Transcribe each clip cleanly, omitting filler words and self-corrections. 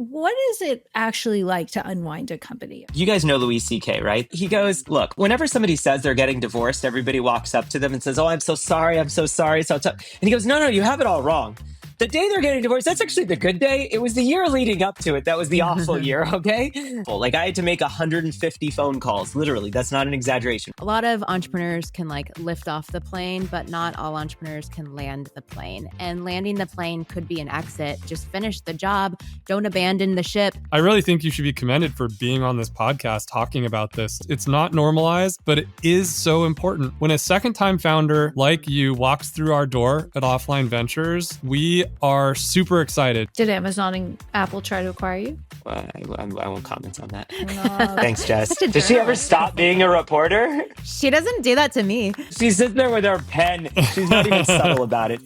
What is it actually like to unwind a company? You guys know Louis C.K., right? He goes, look, whenever somebody says they're getting divorced, everybody walks up to them and says, oh, I'm so sorry. I'm so sorry. So tough. And he goes, no, you have it all wrong. The day they're getting divorced, that's actually the good day. It was the year leading up to it. That was the awful year, okay? Like I had to make 150 phone calls. Literally, that's not an exaggeration. A lot of entrepreneurs can lift off the plane, but not all entrepreneurs can land the plane. And landing the plane could be an exit. Just finish the job. Don't abandon the ship. I really think you should be commended for being on this podcast talking about this. It's not normalized, but it is so important. When a second-time founder like you walks through our door at Offline Ventures, we are super excited. Did Amazon and Apple try to acquire you? I won't comment on that. No. Thanks, Jess. Does she ever stop being a reporter? She doesn't do that to me. She sits there with her pen. She's not even subtle about it.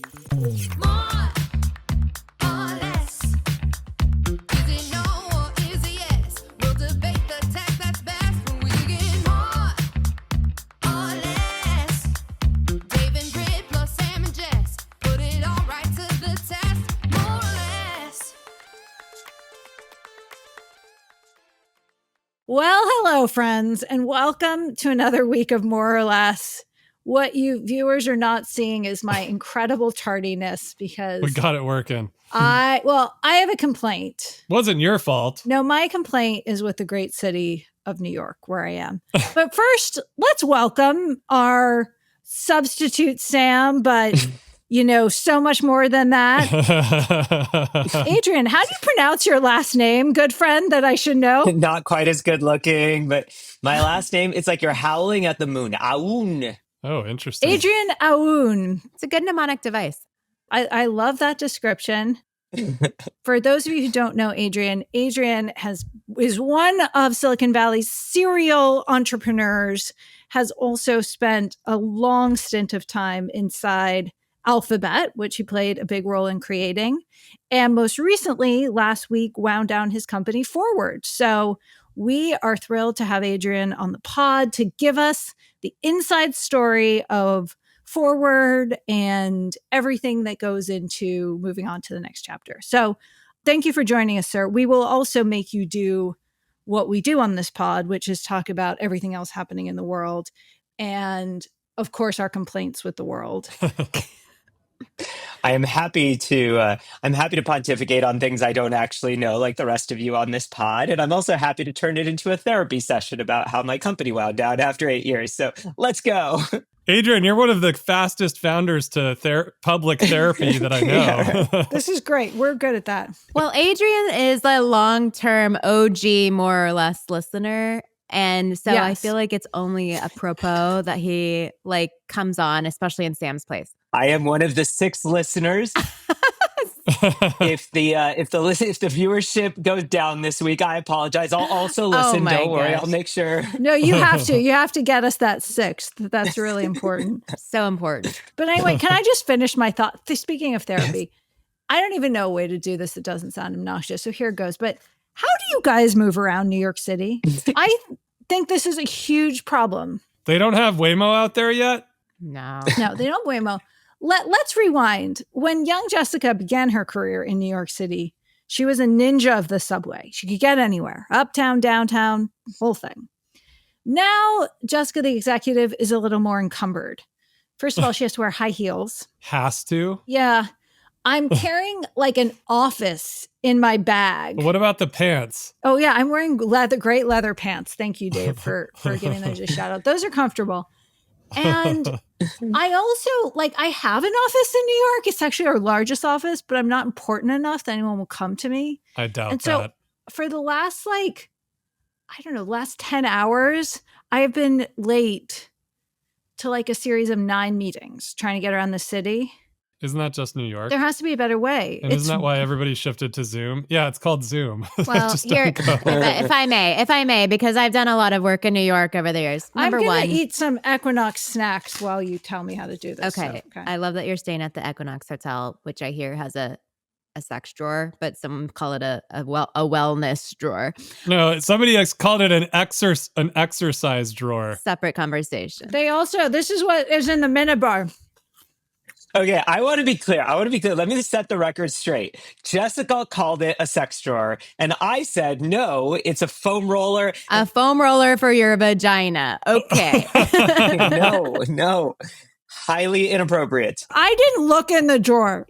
Well, hello, friends, and welcome to another week of More or Less. What you viewers are not seeing is my incredible tardiness because We got it working. I have a complaint. Wasn't your fault. No, my complaint is with the great city of New York, where I am. But first, let's welcome our substitute Sam, but so much more than that. Adrian, how do you pronounce your last name, good friend, that I should know? Not quite as good looking, but my last name, it's like you're howling at the moon. Aoun. Oh, interesting. Adrian Aoun. It's a good mnemonic device. I love that description. For those of you who don't know Adrian is one of Silicon Valley's serial entrepreneurs, has also spent a long stint of time inside Alphabet, which he played a big role in creating. And most recently, last week, wound down his company Forward. So we are thrilled to have Adrian on the pod to give us the inside story of Forward and everything that goes into moving on to the next chapter. So thank you for joining us, sir. We will also make you do what we do on this pod, which is talk about everything else happening in the world. And of course, our complaints with the world. I'm happy to pontificate on things I don't actually know, like the rest of you on this pod. And I'm also happy to turn it into a therapy session about how my company wound down after 8 years. So let's go. Adrian, you're one of the fastest founders to public therapy that I know. Yeah. This is great. We're good at that. Well, Adrian is a long-term OG, more or less, listener. And so Yes. I feel like it's only apropos that he comes on, especially in Sam's place. I am one of the 6 listeners. If the viewership goes down this week, I apologize. I'll also listen. my Don't worry. gosh. I'll make sure. No, you have to. You have to get us that 6th. That's really important. So important. But anyway, can I just finish my thought? Speaking of therapy, I don't even know a way to do this that doesn't sound obnoxious. So here it goes. But how do you guys move around New York City? I think this is a huge problem. They don't have Waymo out there yet? No. No, they don't Waymo. Let's rewind. When young Jessica began her career in New York City, she was a ninja of the subway. She could get anywhere, uptown, downtown, whole thing. Now, Jessica, the executive, is a little more encumbered. First of all, she has to wear high heels. Has to? Yeah. I'm carrying like an office in my bag. What about the pants? Oh, yeah. I'm wearing great leather pants. Thank you, Dave, for giving those a shout out. Those are comfortable. And I also, I have an office in New York. It's actually our largest office, but I'm not important enough that anyone will come to me. I doubt And so that. for the last, last 10 hours, I have been late to a series of 9 meetings trying to get around the city. Isn't that just New York? There has to be a better way. And isn't that why everybody shifted to Zoom? Yeah, it's called Zoom. Well, Just here, don't go. if I may, because I've done a lot of work in New York over the years. Number I'm one. going to eat some Equinox snacks while you tell me how to do this. Okay. So, I love that you're staying at the Equinox Hotel, which I hear has a sex drawer, but some call it a wellness drawer. No, somebody else called it an exercise drawer. Separate conversation. They also, this is what is in the minibar. Okay, I want to be clear. Let me set the record straight. Jessica called it a sex drawer, and I said, no, it's a foam roller. A foam roller for your vagina. Okay. No. Highly inappropriate. I didn't look in the drawer.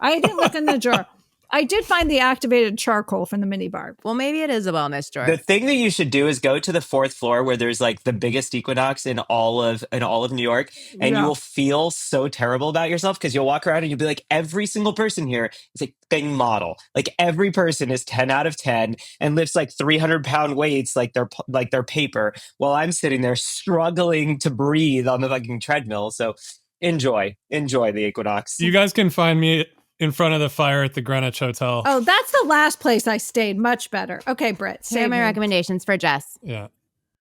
I did find the activated charcoal from the minibar. Well, maybe it is a wellness drawer. The thing that you should do is go to the 4th floor where there's like the biggest Equinox in all of New York, and you will feel so terrible about yourself because you'll walk around and you'll be like, every single person here is a thing model. Like every person is 10 out of 10 and lifts like 300-pound weights like they're paper, while I'm sitting there struggling to breathe on the fucking treadmill. So enjoy the Equinox. You guys can find me in front of the fire at the Greenwich Hotel. Oh, that's the last place I stayed. Much better. Okay, Brit. Here are my recommendations for Jess. Yeah.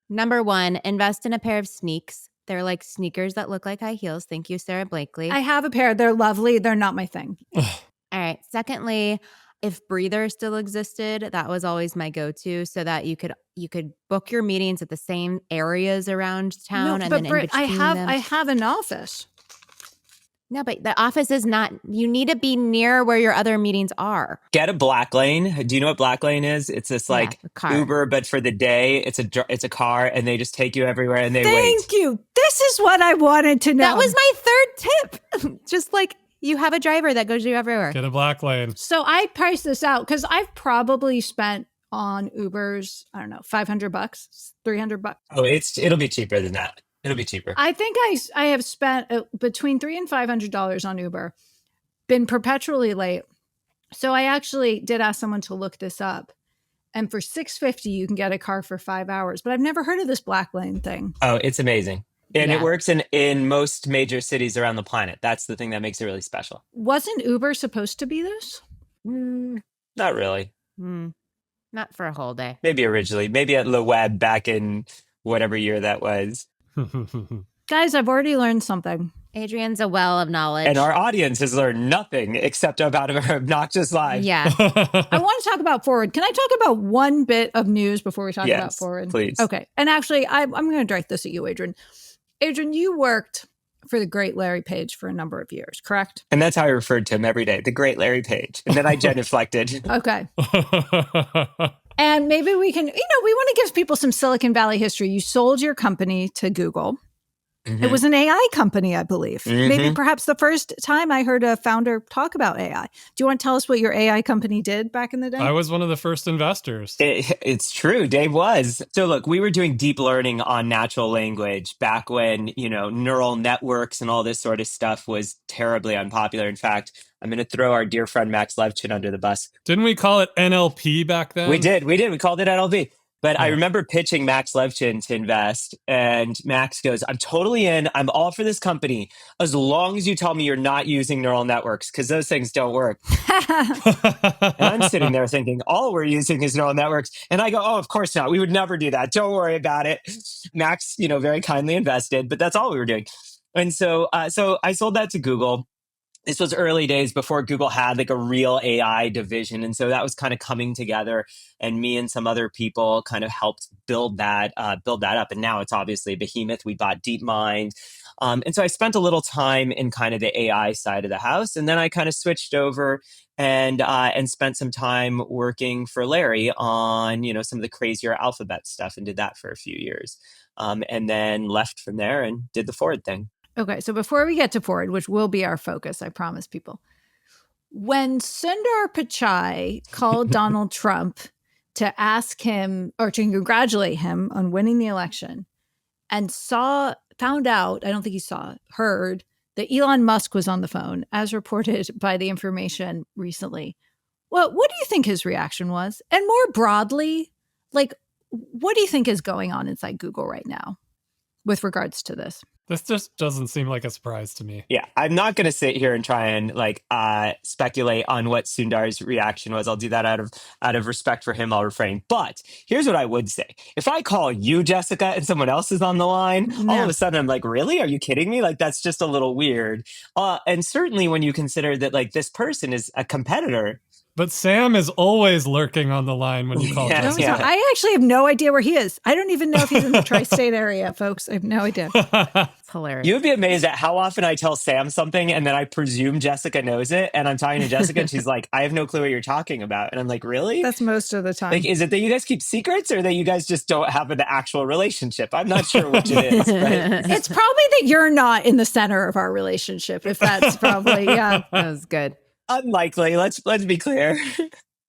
Number 1, invest in a pair of sneaks. They're like sneakers that look like high heels. Thank you, Sarah Blakely. I have a pair. They're lovely. They're not my thing. All right. Secondly, if Breather still existed, that was always my go-to, so that you could book your meetings at the same areas around town, No, and but then Brit, in between them. I have an office. No, but the office is not. You need to be near where your other meetings are. Get a Black Lane. Do you know what Black Lane is? It's this like car. Uber, but for the day. It's a car, and they just take you everywhere, and they wait. Thank you. This is what I wanted to know. That was my third tip. Just like you have a driver that goes you everywhere. Get a Black Lane. So I priced this out because I've probably spent on Ubers, I don't know, $500, $300. Oh, it'll be cheaper than that. It'll be cheaper. I think I have spent between $300 and $500 on Uber, been perpetually late. So I actually did ask someone to look this up. And for $650, you can get a car for 5 hours. But I've never heard of this Black Lane thing. Oh, it's amazing. And Yeah. it works in most major cities around the planet. That's the thing that makes it really special. Wasn't Uber supposed to be this? Not really. Not for a whole day. Maybe originally. Maybe at Le Web back in whatever year that was. Guys, I've already learned something. Adrian's a well of knowledge. And our audience has learned nothing except about our obnoxious lives. Yeah. I want to talk about Forward. Can I talk about one bit of news before we talk Yes, about Forward? please. Okay. And actually, I'm going to direct this at you, Adrian. Adrian, you worked for the great Larry Page for a number of years, correct? And that's how I referred to him every day, the great Larry Page. And then I genuflected. Okay. And maybe we can, we want to give people some Silicon Valley history. You sold your company to Google. Mhm. It was an AI company, I believe. Mhm. Maybe perhaps the first time I heard a founder talk about AI. Do you want to tell us what your AI company did back in the day? I was one of the first investors. It's true. Dave was. So look, we were doing deep learning on natural language back when, neural networks and all this sort of stuff was terribly unpopular. In fact, I'm going to throw our dear friend Max Levchin under the bus. Didn't we call it NLP back then? We did. We called it NLP. But I Yeah. remember pitching Max Levchin to invest, and Max goes, I'm totally in. I'm all for this company as long as you tell me you're not using neural networks, because those things don't work. And I'm sitting there thinking, all we're using is neural networks. And I go, oh, of course not. We would never do that. Don't worry about it. Max, very kindly invested, but that's all we were doing. And so I sold that to Google. This was early days before Google had like a real AI division. And so that was kind of coming together, and me and some other people kind of helped build that up. And now it's obviously a behemoth. We bought DeepMind. And so I spent a little time in kind of the AI side of the house. And then I kind of switched over and spent some time working for Larry on, some of the crazier alphabet stuff, and did that for a few years. And then left from there and did the Forward thing. Okay, so before we get to Forward, which will be our focus, I promise people. When Sundar Pichai called Donald Trump to ask him or to congratulate him on winning the election, and found out, I don't think he heard that Elon Musk was on the phone, as reported by The Information recently. Well, what do you think his reaction was? And more broadly, what do you think is going on inside Google right now with regards to this? This just doesn't seem like a surprise to me. Yeah, I'm not going to sit here and try and speculate on what Sundar's reaction was. I'll do that out of respect for him. I'll refrain. But here's what I would say: if I call you Jessica and someone else is on the line, all of a sudden I'm like, really? Are you kidding me? That's just a little weird. And certainly when you consider that this person is a competitor But Sam is always lurking on the line when you call Yeah, Jessica. No, I actually have no idea where he is. I don't even know if he's in the tri-state area, folks. I have no idea. It's hilarious. You would be amazed at how often I tell Sam something and then I presume Jessica knows it. And I'm talking to Jessica and she's like, I have no clue what you're talking about. And I'm like, really? That's most of the time. Like, is it that you guys keep secrets or that you guys just don't have an actual relationship? I'm not sure which it is. But It's probably that you're not in the center of our relationship, if that's probably, yeah. That was good. unlikely. Let's be clear.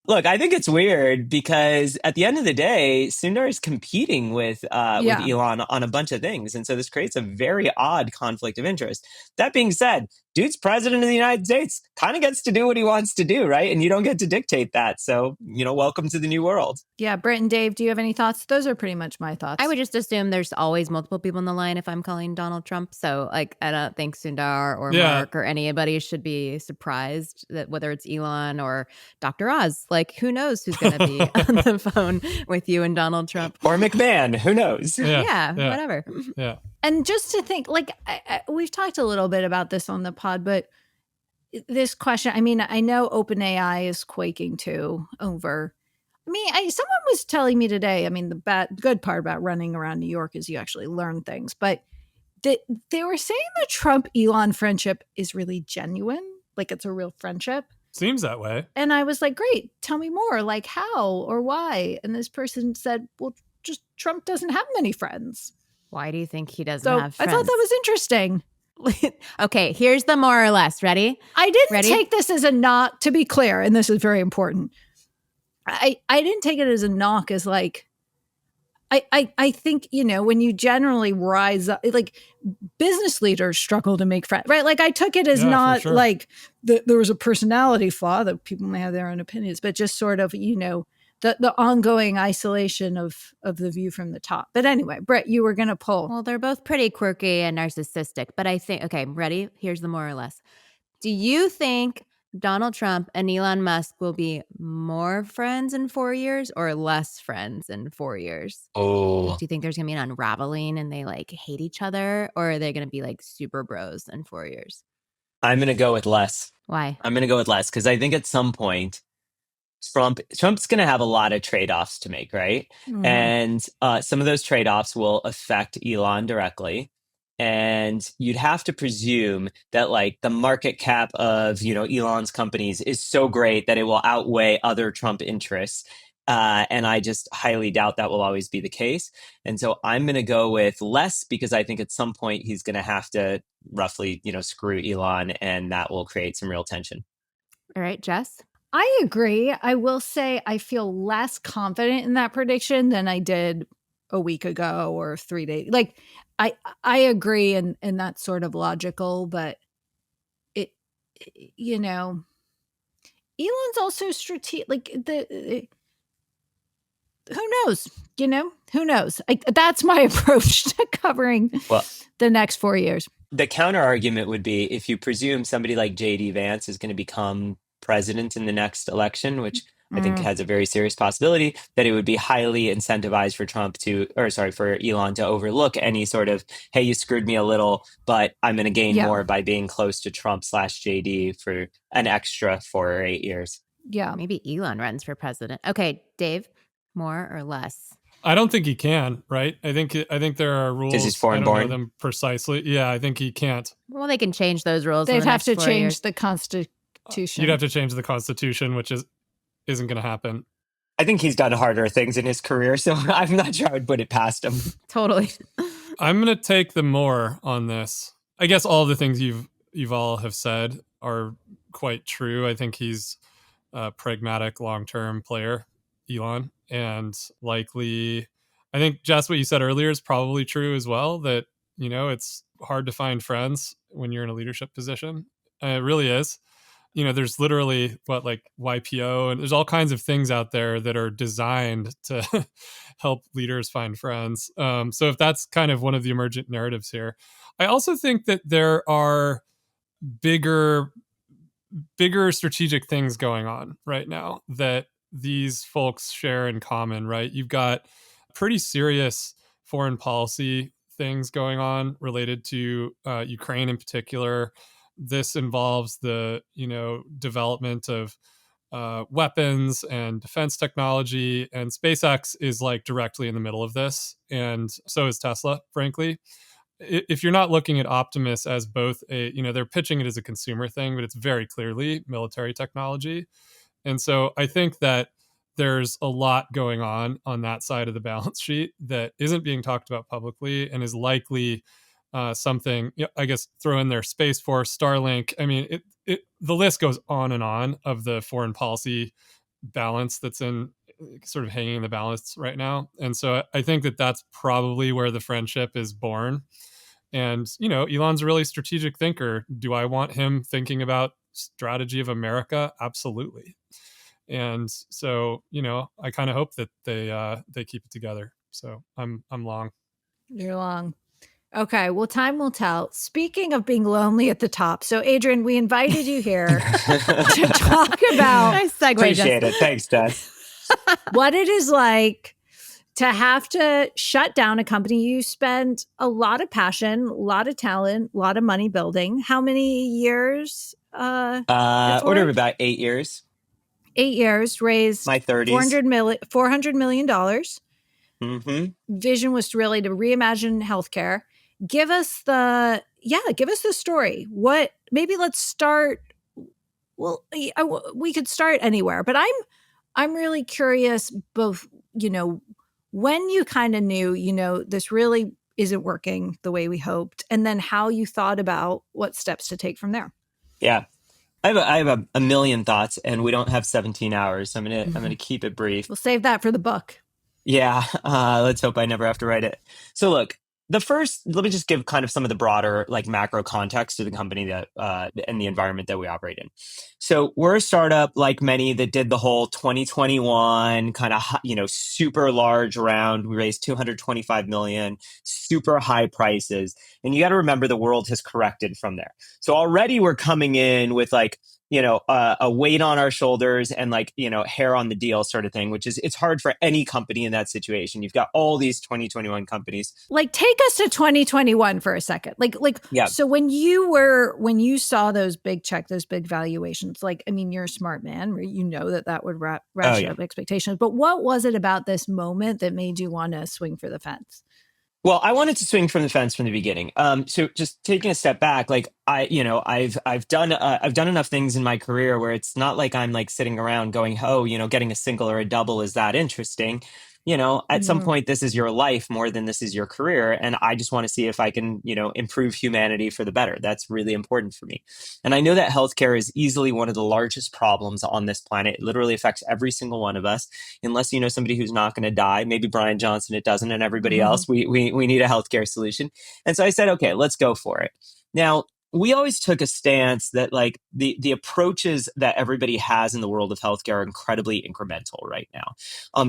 Look, I think it's weird because at the end of the day, Sundar is competing with Elon on a bunch of things. And so this creates a very odd conflict of interest. That being said, dude's president of the United States, kind of gets to do what he wants to do, right? And you don't get to dictate that. So, welcome to the new world. Yeah, Brit and Dave, do you have any thoughts? Those are pretty much my thoughts. I would just assume there's always multiple people in the line if I'm calling Donald Trump. So, I don't think Sundar or Mark or anybody should be surprised that whether it's Elon or Dr. Oz, who knows who's going to be on the phone with you and Donald Trump. Or McMahon, who knows? Yeah, whatever. Yeah. And just to think, we've talked a little bit about this on the pod, but this question, I mean, I know OpenAI is quaking too over. I mean, someone was telling me today, I mean, the good part about running around New York is you actually learn things, but they were saying the Trump-Elon friendship is really genuine, like it's a real friendship. Seems that way. And I was like, great, tell me more, like how or why? And this person said, well, just Trump doesn't have many friends. Why do you think he doesn't have friends? I thought that was interesting. Okay, here's the more or less. Ready? I didn't take this as a knock, to be clear, and this is very important. I didn't take it as a knock, as like, I think, when you generally rise up, like business leaders struggle to make friends, right? Like I took it as not like there was a personality flaw that people may have their own opinions, but just sort of, the ongoing isolation of the view from the top. But anyway, Brit, you were going to pull. Well, they're both pretty quirky and narcissistic, but I think, okay, ready? Here's the more or less. Do you think Donald Trump and Elon Musk will be more friends in 4 years or less friends in 4 years? Oh. Do you think there's going to be an unraveling and they hate each other, or are they going to be super bros in 4 years? I'm going to go with less. Why? I'm going to go with less because I think at some point, Trump's going to have a lot of trade-offs to make, right? Mm. And some of those trade-offs will affect Elon directly. And you'd have to presume that the market cap of, Elon's companies is so great that it will outweigh other Trump interests. And I just highly doubt that will always be the case. And so I'm going to go with less because I think at some point he's going to have to roughly, screw Elon, and that will create some real tension. All right, Jess? I agree. I will say I feel less confident in that prediction than I did a week ago or 3 days. I agree, and that's sort of logical, but Elon's also strategic. Who knows? Who knows? That's my approach to covering the next 4 years. The counter argument would be if you presume somebody like J.D. Vance is going to become president in the next election, which I think has a very serious possibility, that it would be highly incentivized for Elon to overlook any sort of, hey, you screwed me a little, but I'm going to gain more by being close to Trump/JD for an extra 4 or 8 years. Yeah. Maybe Elon runs for president. Okay, Dave, more or less? I don't think he can, right? I think there are rules. Because he's foreign I don't born. know them precisely. Yeah, I think he can't. Well, they can change those rules. They'd have to 4 change years. the Constitution. You'd have to change the Constitution, which isn't going to happen. I think he's done harder things in his career, so I'm not sure I would put it past him. Totally. I'm going to take the more on this. I guess all the things you've all have said are quite true. I think he's a pragmatic long-term player, Elon, and likely, I think, Jess, what you said earlier is probably true as well, that, it's hard to find friends when you're in a leadership position. It really is. There's literally YPO, and there's all kinds of things out there that are designed to help leaders find friends. So if that's kind of one of the emergent narratives here, I also think that there are bigger strategic things going on right now that these folks share in common, right? You've got pretty serious foreign policy things going on related to Ukraine in particular. This involves the, development of weapons and defense technology. And SpaceX is like directly in the middle of this. And so is Tesla, frankly. If you're not looking at Optimus as both they're pitching it as a consumer thing, but it's very clearly military technology. And so I think that there's a lot going on that side of the balance sheet that isn't being talked about publicly and is likely something, I guess, throw in there Space Force, Starlink. I mean, the list goes on and on of the foreign policy balance that's in sort of hanging in the balance right now. And so I think that that's probably where the friendship is born. And, Elon's a really strategic thinker. Do I want him thinking about strategy of America? Absolutely. And so, I kind of hope that they keep it together. So I'm long. You're long. Okay, well, time will tell. Speaking of being lonely at the top, so Adrian, we invited you here to talk about. Nice segue, Appreciate it. Thanks, Jess. What it is like to have to shut down a company you spent a lot of passion, a lot of talent, a lot of money building. How many years? Order of about 8 years. 8 years, raised my 30s. $400 million. Mm-hmm. Vision was really to reimagine healthcare. Give us the story. Maybe let's start. Well, we could start anywhere, but I'm really curious both, when you kind of knew, this really isn't working the way we hoped, and then how you thought about what steps to take from there. Yeah. I have a million thoughts, and we don't have 17 hours. So I'm gonna keep it brief. We'll save that for the book. Yeah. Let's hope I never have to write it. So look, let me just give kind of some of the broader like macro context to the company that and the environment that we operate in. So we're a startup like many that did the whole 2021 kind of, super large round. We raised 225 million, super high prices. And you got to remember the world has corrected from there. So already we're coming in with like, a weight on our shoulders and like, hair on the deal sort of thing, which is, it's hard for any company in that situation. You've got all these 2021 companies. Like, take us to 2021 for a second. Yeah. So when you saw those big valuations, you're a smart man, you know that would ratchet up expectations. But what was it about this moment that made you want to swing for the fence? Well, I wanted to swing from the fence from the beginning. So just taking a step back, like I've done enough things in my career where it's not like I'm like sitting around going, oh, getting a single or a double is that interesting. At some point, this is your life more than this is your career. And I just want to see if I can, improve humanity for the better. That's really important for me. And I know that healthcare is easily one of the largest problems on this planet. It literally affects every single one of us, unless you know somebody who's not going to die. Maybe Brian Johnson, it doesn't, and everybody else. We need a healthcare solution. And so I said, okay, let's go for it. Now, we always took a stance that like the approaches that everybody has in the world of healthcare are incredibly incremental right now.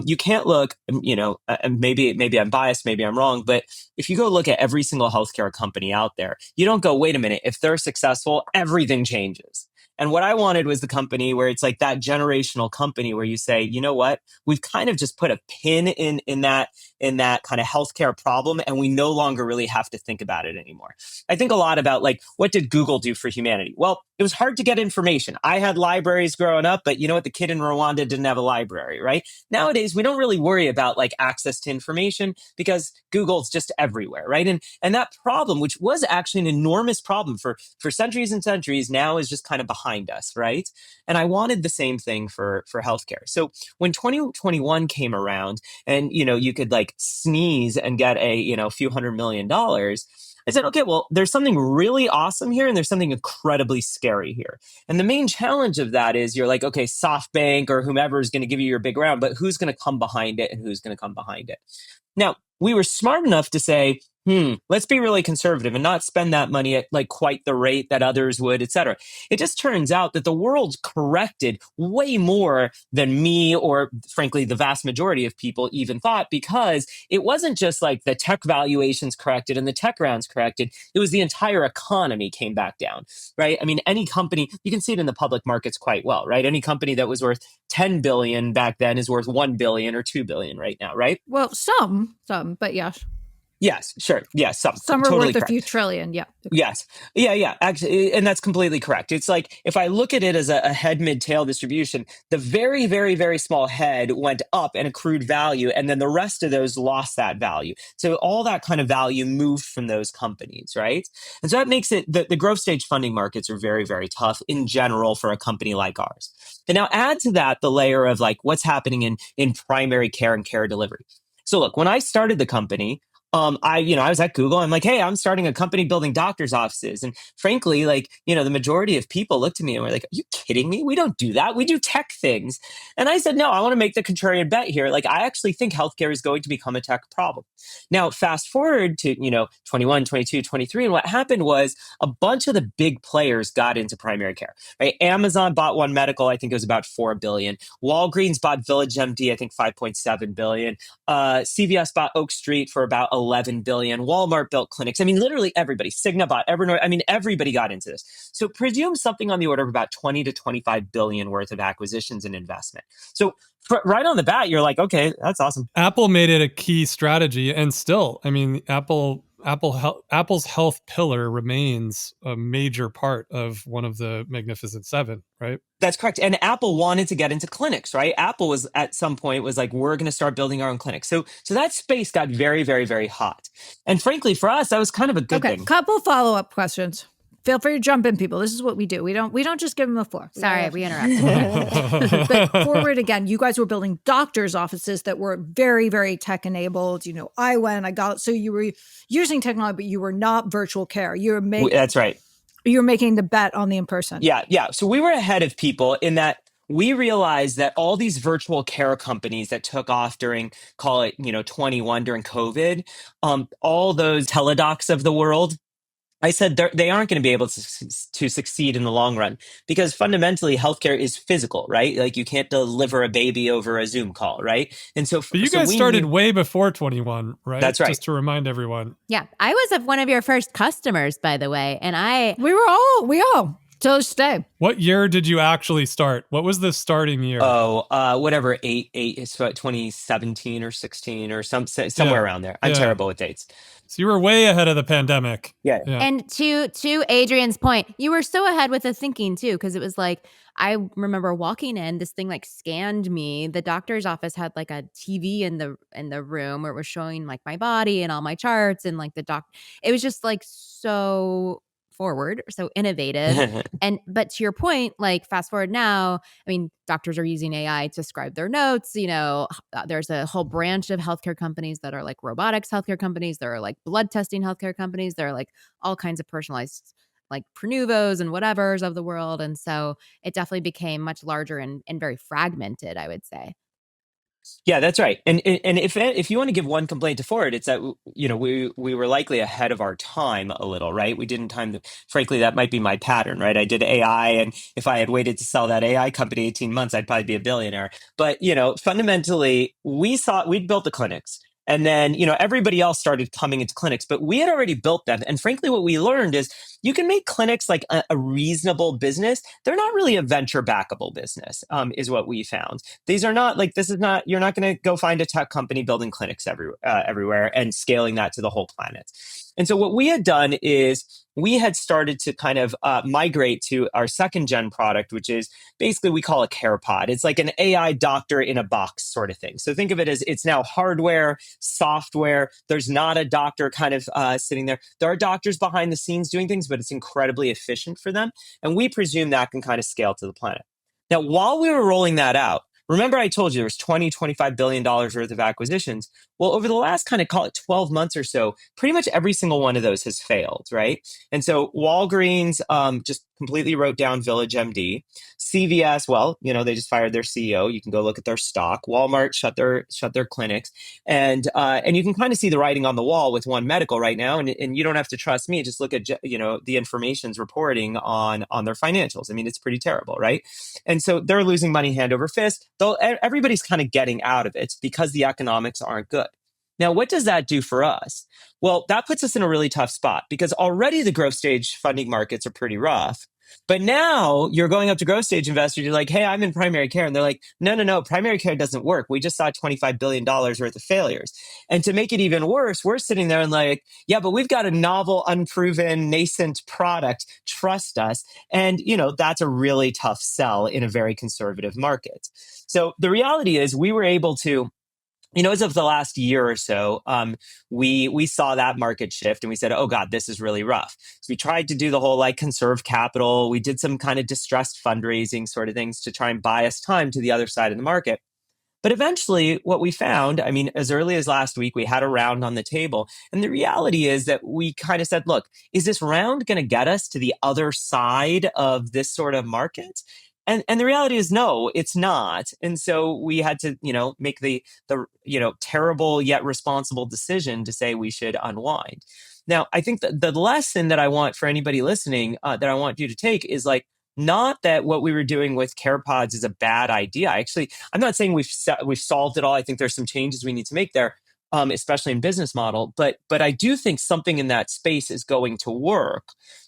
You can't look, maybe I'm biased, maybe I'm wrong, but if you go look at every single healthcare company out there, you don't go, wait a minute, if they're successful, everything changes. And what I wanted was the company where it's like that generational company where you say, you know what, we've kind of just put a pin in that kind of healthcare problem, and we no longer really have to think about it anymore. I think a lot about like, what did Google do for humanity? Well, it was hard to get information. I had libraries growing up, but you know what? The kid in Rwanda didn't have a library, right? Nowadays, we don't really worry about like access to information because Google's just everywhere, right? And that problem, which was actually an enormous problem for centuries and centuries, now is just kind of behind us, right? And I wanted the same thing for healthcare. So when 2021 came around and, you could like sneeze and get a, few $100 million, I said, okay, well, there's something really awesome here and there's something incredibly scary here. And the main challenge of that is you're like, okay, SoftBank or whomever is going to give you your big round, but who's going to come behind it and who's going to come behind it? Now, we were smart enough to say, let's be really conservative and not spend that money at like quite the rate that others would, et cetera. It just turns out that the world's corrected way more than me or frankly, the vast majority of people even thought, because it wasn't just like the tech valuations corrected and the tech rounds corrected. It was the entire economy came back down, right? I mean, any company, you can see it in the public markets quite well, right? Any company that was worth 10 billion back then is worth 1 billion or 2 billion right now, right? Well, some, but yes. Yes, sure. Yes, Some are totally worth correct. a few trillion. Yeah. Okay. Yes. Yeah. Actually, and that's completely correct. It's like if I look at it as a head, mid, tail distribution, the very, very, very small head went up and accrued value, and then the rest of those lost that value. So all that kind of value moved from those companies, right? And so that makes it the growth stage funding markets are very, very tough in general for a company like ours. And now add to that the layer of like what's happening in primary care and care delivery. So look, when I started the company, I was at Google. I'm like, hey, I'm starting a company building doctors' offices. And frankly, like, the majority of people looked at me and were like, are you kidding me? We don't do that. We do tech things. And I said, no, I want to make the contrarian bet here. Like, I actually think healthcare is going to become a tech problem. Now, fast forward to, 21, 22, 23. And what happened was a bunch of the big players got into primary care, right? Amazon bought One Medical. I think it was about $4 billion. Walgreens bought VillageMD, I think $5.7 billion. CVS bought Oak Street for about 11 billion. Walmart built clinics. I mean, literally everybody. Cigna bought Evernorth. I mean, everybody got into this. So presume something on the order of about 20 to 25 billion worth of acquisitions and investment. So right on the bat, you're like, okay, that's awesome. Apple made it a key strategy, and still, I mean, Apple's health pillar remains a major part of one of the Magnificent Seven, right? That's correct. And Apple wanted to get into clinics, right? Apple was at some point was like, we're going to start building our own clinics. So that space got very, very, very hot. And frankly, for us, that was kind of a good thing. Couple follow-up questions. Feel free to jump in, people. This is what we do. We don't just give them the floor. Sorry, we interrupted. But forward again, you guys were building doctors' offices that were very, very tech-enabled. I went, I got, so you were using technology, but you were not virtual care. That's right. You're making the bet on the in-person. Yeah. So we were ahead of people in that we realized that all these virtual care companies that took off during, call it, 21 during COVID, all those teledocs of the world, I said they aren't going to be able to succeed in the long run because fundamentally healthcare is physical, right? Like you can't deliver a baby over a Zoom call, right? And so, but you guys started way before 21, right? That's right. Just to remind everyone. Yeah, I was one of your first customers, by the way, and we all till this day. What year did you actually start? What was the starting year? Whatever, it's 2017 or 16 or somewhere around there. I'm terrible with dates. So you were way ahead of the pandemic. Yeah. And to Adrian's point, you were so ahead with the thinking too, because it was like, I remember walking in, this thing like scanned me. The doctor's office had like a TV in the room where it was showing like my body and all my charts and like it was just like so forward, so innovative. But to your point, like fast forward now, I mean, doctors are using AI to scribe their notes. There's a whole branch of healthcare companies that are like robotics healthcare companies. There are like blood testing healthcare companies. There are like all kinds of personalized like Prenuvos and whatevers of the world. And so it definitely became much larger and very fragmented, I would say. Yeah, that's right. And if you want to give one complaint to Ford, it's that we were likely ahead of our time a little, right? We didn't time. Frankly, that might be my pattern, right? I did AI, and if I had waited to sell that AI company 18 months, I'd probably be a billionaire. But fundamentally, we'd built the clinics. And then, everybody else started coming into clinics, but we had already built them. And frankly, what we learned is you can make clinics like a reasonable business. They're not really a venture backable business, is what we found. These are not like, you're not going to go find a tech company building clinics everywhere and scaling that to the whole planet. And so what we had done is we had started to kind of migrate to our second gen product, which is basically we call a CarePod. It's like an AI doctor in a box sort of thing. So think of it as it's now hardware, software. There's not a doctor kind of sitting there. There are doctors behind the scenes doing things, but it's incredibly efficient for them. And we presume that can kind of scale to the planet. Now, while we were rolling that out, remember I told you there was $25 billion worth of acquisitions. Well, over the last kind of call it 12 months or so, pretty much every single one of those has failed, right? And so Walgreens just completely wrote down VillageMD. CVS, well, they just fired their CEO. You can go look at their stock. Walmart shut their clinics. And you can kind of see the writing on the wall with One Medical right now. And you don't have to trust me. Just look at, the information's reporting on their financials. I mean, it's pretty terrible, right? And so they're losing money hand over fist. Though everybody's kind of getting out of it because the economics aren't good. Now, what does that do for us? Well, that puts us in a really tough spot because already the growth stage funding markets are pretty rough. But now you're going up to growth stage investors. You're like, hey, I'm in primary care. And they're like, no, primary care doesn't work. We just saw $25 billion worth of failures. And to make it even worse, we're sitting there and like, yeah, but we've got a novel, unproven, nascent product. Trust us. And, that's a really tough sell in a very conservative market. So the reality is we were able to, as of the last year or so, we saw that market shift and we said, oh God, this is really rough. So we tried to do the whole conserve capital. We did some kind of distressed fundraising sort of things to try and buy us time to the other side of the market. But eventually what we found, as early as last week, we had a round on the table. And the reality is that we kind of said, look, is this round going to get us to the other side of this sort of market? And the reality is, no, it's not. And so we had to, make the terrible yet responsible decision to say we should unwind. Now, I think that the lesson that I want for anybody listening, that I want you to take is not that what we were doing with CarePods is a bad idea. Actually, I'm not saying we've solved it all. I think there's some changes we need to make there, especially in business model. But I do think something in that space is going to work.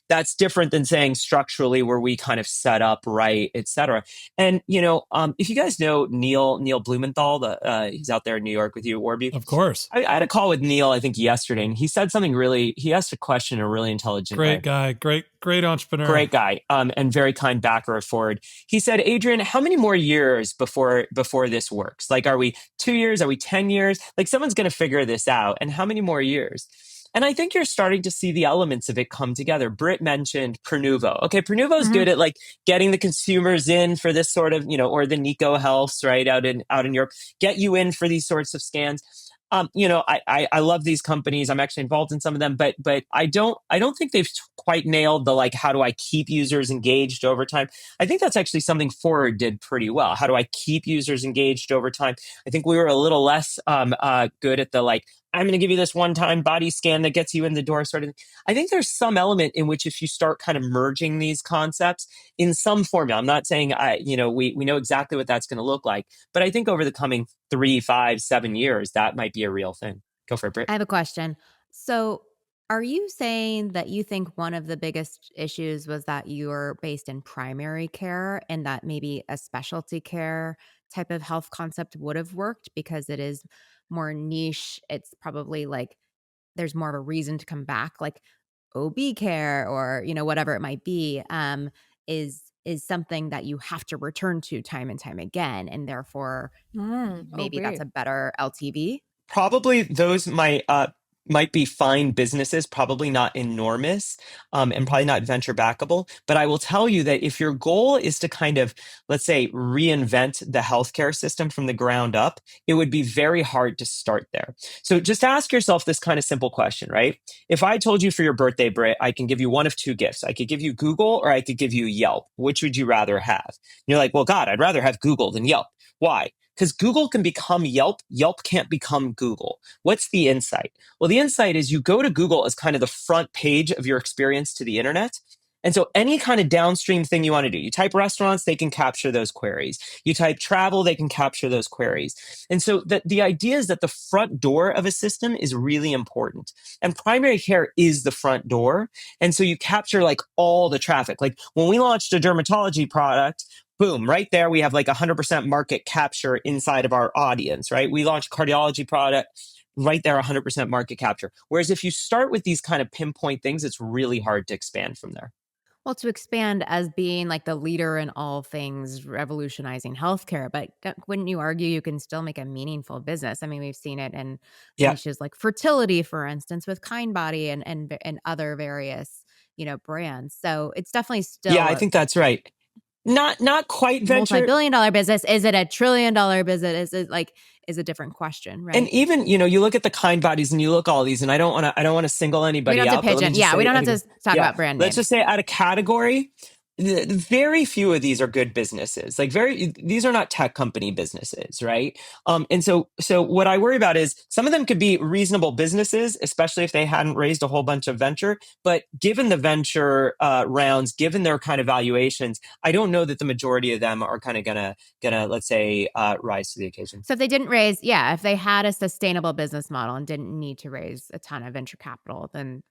That's different than saying structurally where we kind of set up right, et cetera. And, if you guys know Neil Blumenthal, he's out there in New York with you, Warby. Of course. I had a call with Neil, I think yesterday, and he said something he asked a question in a really intelligent way. Great guy, great entrepreneur. Great guy, and very kind backer of Ford. He said, Adrian, how many more years before this works? Are we 2 years? Are we 10 years? Someone's going to figure this out. And how many more years? And I think you're starting to see the elements of it come together. Brit mentioned Prenuvo. Okay, Prenuvo is good at getting the consumers in for this sort of, or the Nico Healths, right, out in Europe, get you in for these sorts of scans. I love these companies. I'm actually involved in some of them, but I don't think they've quite nailed the how do I keep users engaged over time? I think that's actually something Ford did pretty well. How do I keep users engaged over time? I think we were a little less good at the I'm going to give you this one-time body scan that gets you in the door sort of thing. I think there's some element in which if you start kind of merging these concepts in some formula, I'm not saying we know exactly what that's going to look like, but I think over the coming 3, 5, 7 years, that might be a real thing. Go for it, Brit. I have a question. So are you saying that you think one of the biggest issues was that you're based in primary care and that maybe a specialty care type of health concept would have worked because it is more niche? It's probably there's more of a reason to come back, OB care or, whatever it might be, is something that you have to return to time and time again. And therefore, maybe that's a better LTV. Probably those might be fine businesses, probably not enormous, and probably not venture backable. But I will tell you that if your goal is to kind of, let's say, reinvent the healthcare system from the ground up, it would be very hard to start there. So just ask yourself this kind of simple question, right? If I told you for your birthday, Brit, I can give you one of two gifts. I could give you Google or I could give you Yelp. Which would you rather have? And you're like, well, God, I'd rather have Google than Yelp. Why? Because Google can become Yelp. Yelp can't become Google. What's the insight? Well, the insight is you go to Google as kind of the front page of your experience to the internet. And so any kind of downstream thing you want to do, you type restaurants, they can capture those queries. You type travel, they can capture those queries. And so the idea is that the front door of a system is really important. And primary care is the front door. And so you capture all the traffic. When we launched a dermatology product, boom, right there, we have 100% market capture inside of our audience, right? We launched cardiology product, right there, 100% market capture. Whereas if you start with these kind of pinpoint things, it's really hard to expand from there. Well, to expand as being the leader in all things revolutionizing healthcare, but wouldn't you argue you can still make a meaningful business? I mean, we've seen it in niches like fertility, for instance, with Kindbody and other various, brands. So it's definitely still I think that's right. Not quite venture. Multi-billion-dollar business. Is it a trillion-dollar business? Is it is a different question, right? And even you look at the Kindbodies and you look all these, and I don't want to single anybody out. We don't have to pitch in. Yeah, we don't have to talk about brand names. Let's just say at a category, very few of these are good businesses. These are not tech company businesses, right? And so what I worry about is some of them could be reasonable businesses, especially if they hadn't raised a whole bunch of venture. But given the venture rounds, given their kind of valuations, I don't know that the majority of them are kind of gonna let's say rise to the occasion. So if they didn't raise, if they had a sustainable business model and didn't need to raise a ton of venture capital, then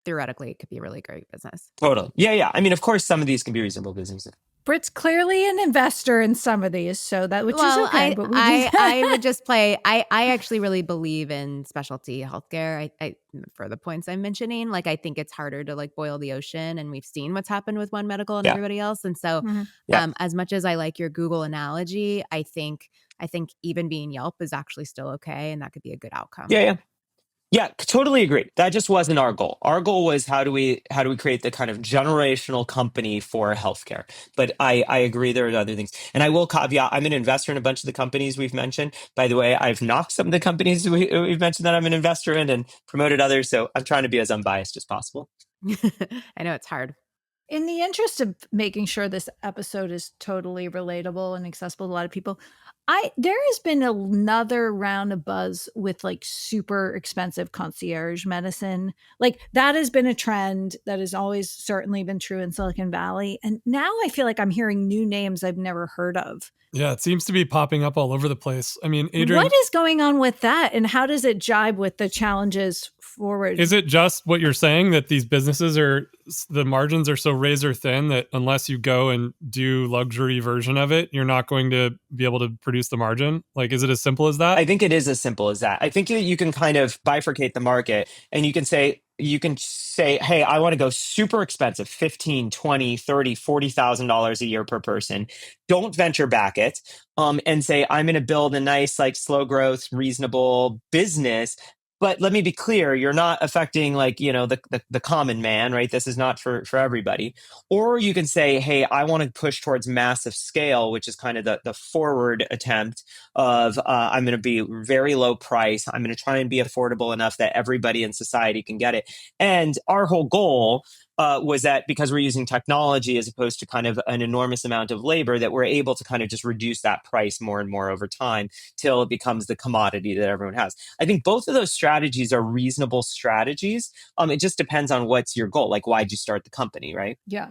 theoretically it could be a really great business. Totally. Yeah. I mean, of course, some of these can be reasonable businesses. Brit's clearly an investor in some of these, so that which is okay. But I would just play. I actually really believe in specialty healthcare. I for the points I'm mentioning, like I think it's harder to like boil the ocean, and we've seen what's happened with One Medical and everybody else. And so, as much as I like your Google analogy, I think even being Yelp is actually still okay, and that could be a good outcome. Yeah, totally agree. That just wasn't our goal. Our goal was how do we create the kind of generational company for healthcare? But I agree there are other things. And I will caveat, I'm an investor in a bunch of the companies we've mentioned. By the way, I've knocked some of the companies we've mentioned that I'm an investor in and promoted others. So I'm trying to be as unbiased as possible. I know it's hard. In the interest of making sure this episode is totally relatable and accessible to a lot of people, there has been another round of buzz with like super expensive concierge medicine. Like that has been a trend that has always certainly been true in Silicon Valley. And now I feel like I'm hearing new names I've never heard of. Yeah, it seems to be popping up all over the place. I mean, Adrian, what is going on with that? And how does it jibe with the challenges forward? Is it just what you're saying that these businesses the margins are so razor thin that unless you go and do luxury version of it, you're not going to be able to produce the margin? Like, is it as simple as that? I think it is as simple as that. I think that you can kind of bifurcate the market and you can say, hey, I want to go super expensive, $15,000, $20,000, $30,000, $40,000 a year per person. Don't venture back it and say, I'm going to build a nice, like slow growth, reasonable business. But let me be clear, you're not affecting like, the common man, right? This is not for everybody. Or you can say, hey, I want to push towards massive scale, which is kind of the forward attempt of I'm going to be very low price. I'm going to try and be affordable enough that everybody in society can get it. And our whole goal was that because we're using technology as opposed to kind of an enormous amount of labor, that we're able to kind of just reduce that price more and more over time till it becomes the commodity that everyone has. I think both of those strategies are reasonable strategies. It just depends on what's your goal. Like, why'd you start the company, right? Yeah.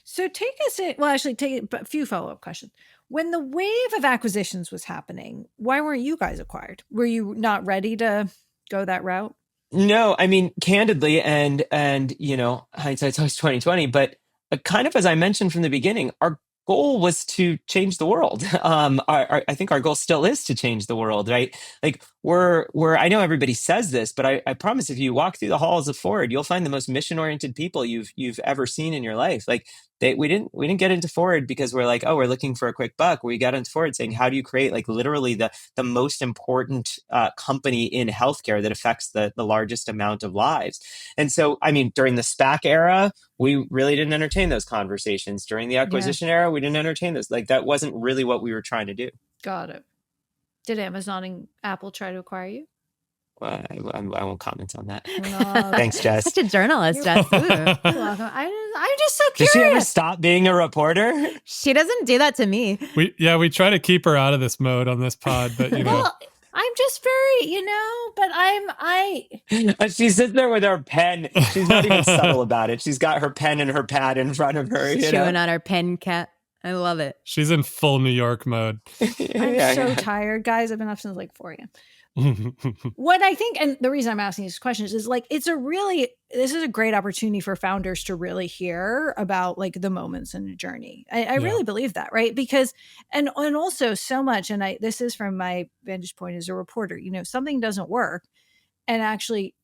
So take a few follow-up questions. When the wave of acquisitions was happening, why weren't you guys acquired? Were you not ready to go that route? No, I mean, candidly, and hindsight's always 2020, but kind of as I mentioned from the beginning, our goal was to change the world. I think our goal still is to change the world, right? Like we're I know everybody says this, but I promise if you walk through the halls of Ford, you'll find the most mission-oriented people you've ever seen in your life. Like we didn't get into Ford because we're like, oh, we're looking for a quick buck. We got into Ford saying, how do you create like literally the most important company in healthcare that affects the largest amount of lives? And so, I mean, during the SPAC era, we really didn't entertain those conversations. During the acquisition era, we didn't entertain those. Like that wasn't really what we were trying to do. Got it. Did Amazon and Apple try to acquire you? I won't comment on that. No. Thanks, Jess. Such a journalist, Jess. I'm just so curious. Did she ever stop being a reporter? She doesn't do that to me. We try to keep her out of this mode on this pod, but well, I'm just very, but she sits there with her pen. She's not even subtle about it. She's got her pen and her pad in front of her. Chewing on her pen cap. I love it. She's in full New York mode. I'm so tired, guys. I've been up since like 4 a.m. What I think, and the reason I'm asking these questions is like, this is a great opportunity for founders to really hear about like the moments in the journey. I really believe that, right? Because, and also so much, and this is from my vantage point as a reporter, something doesn't work. And actually,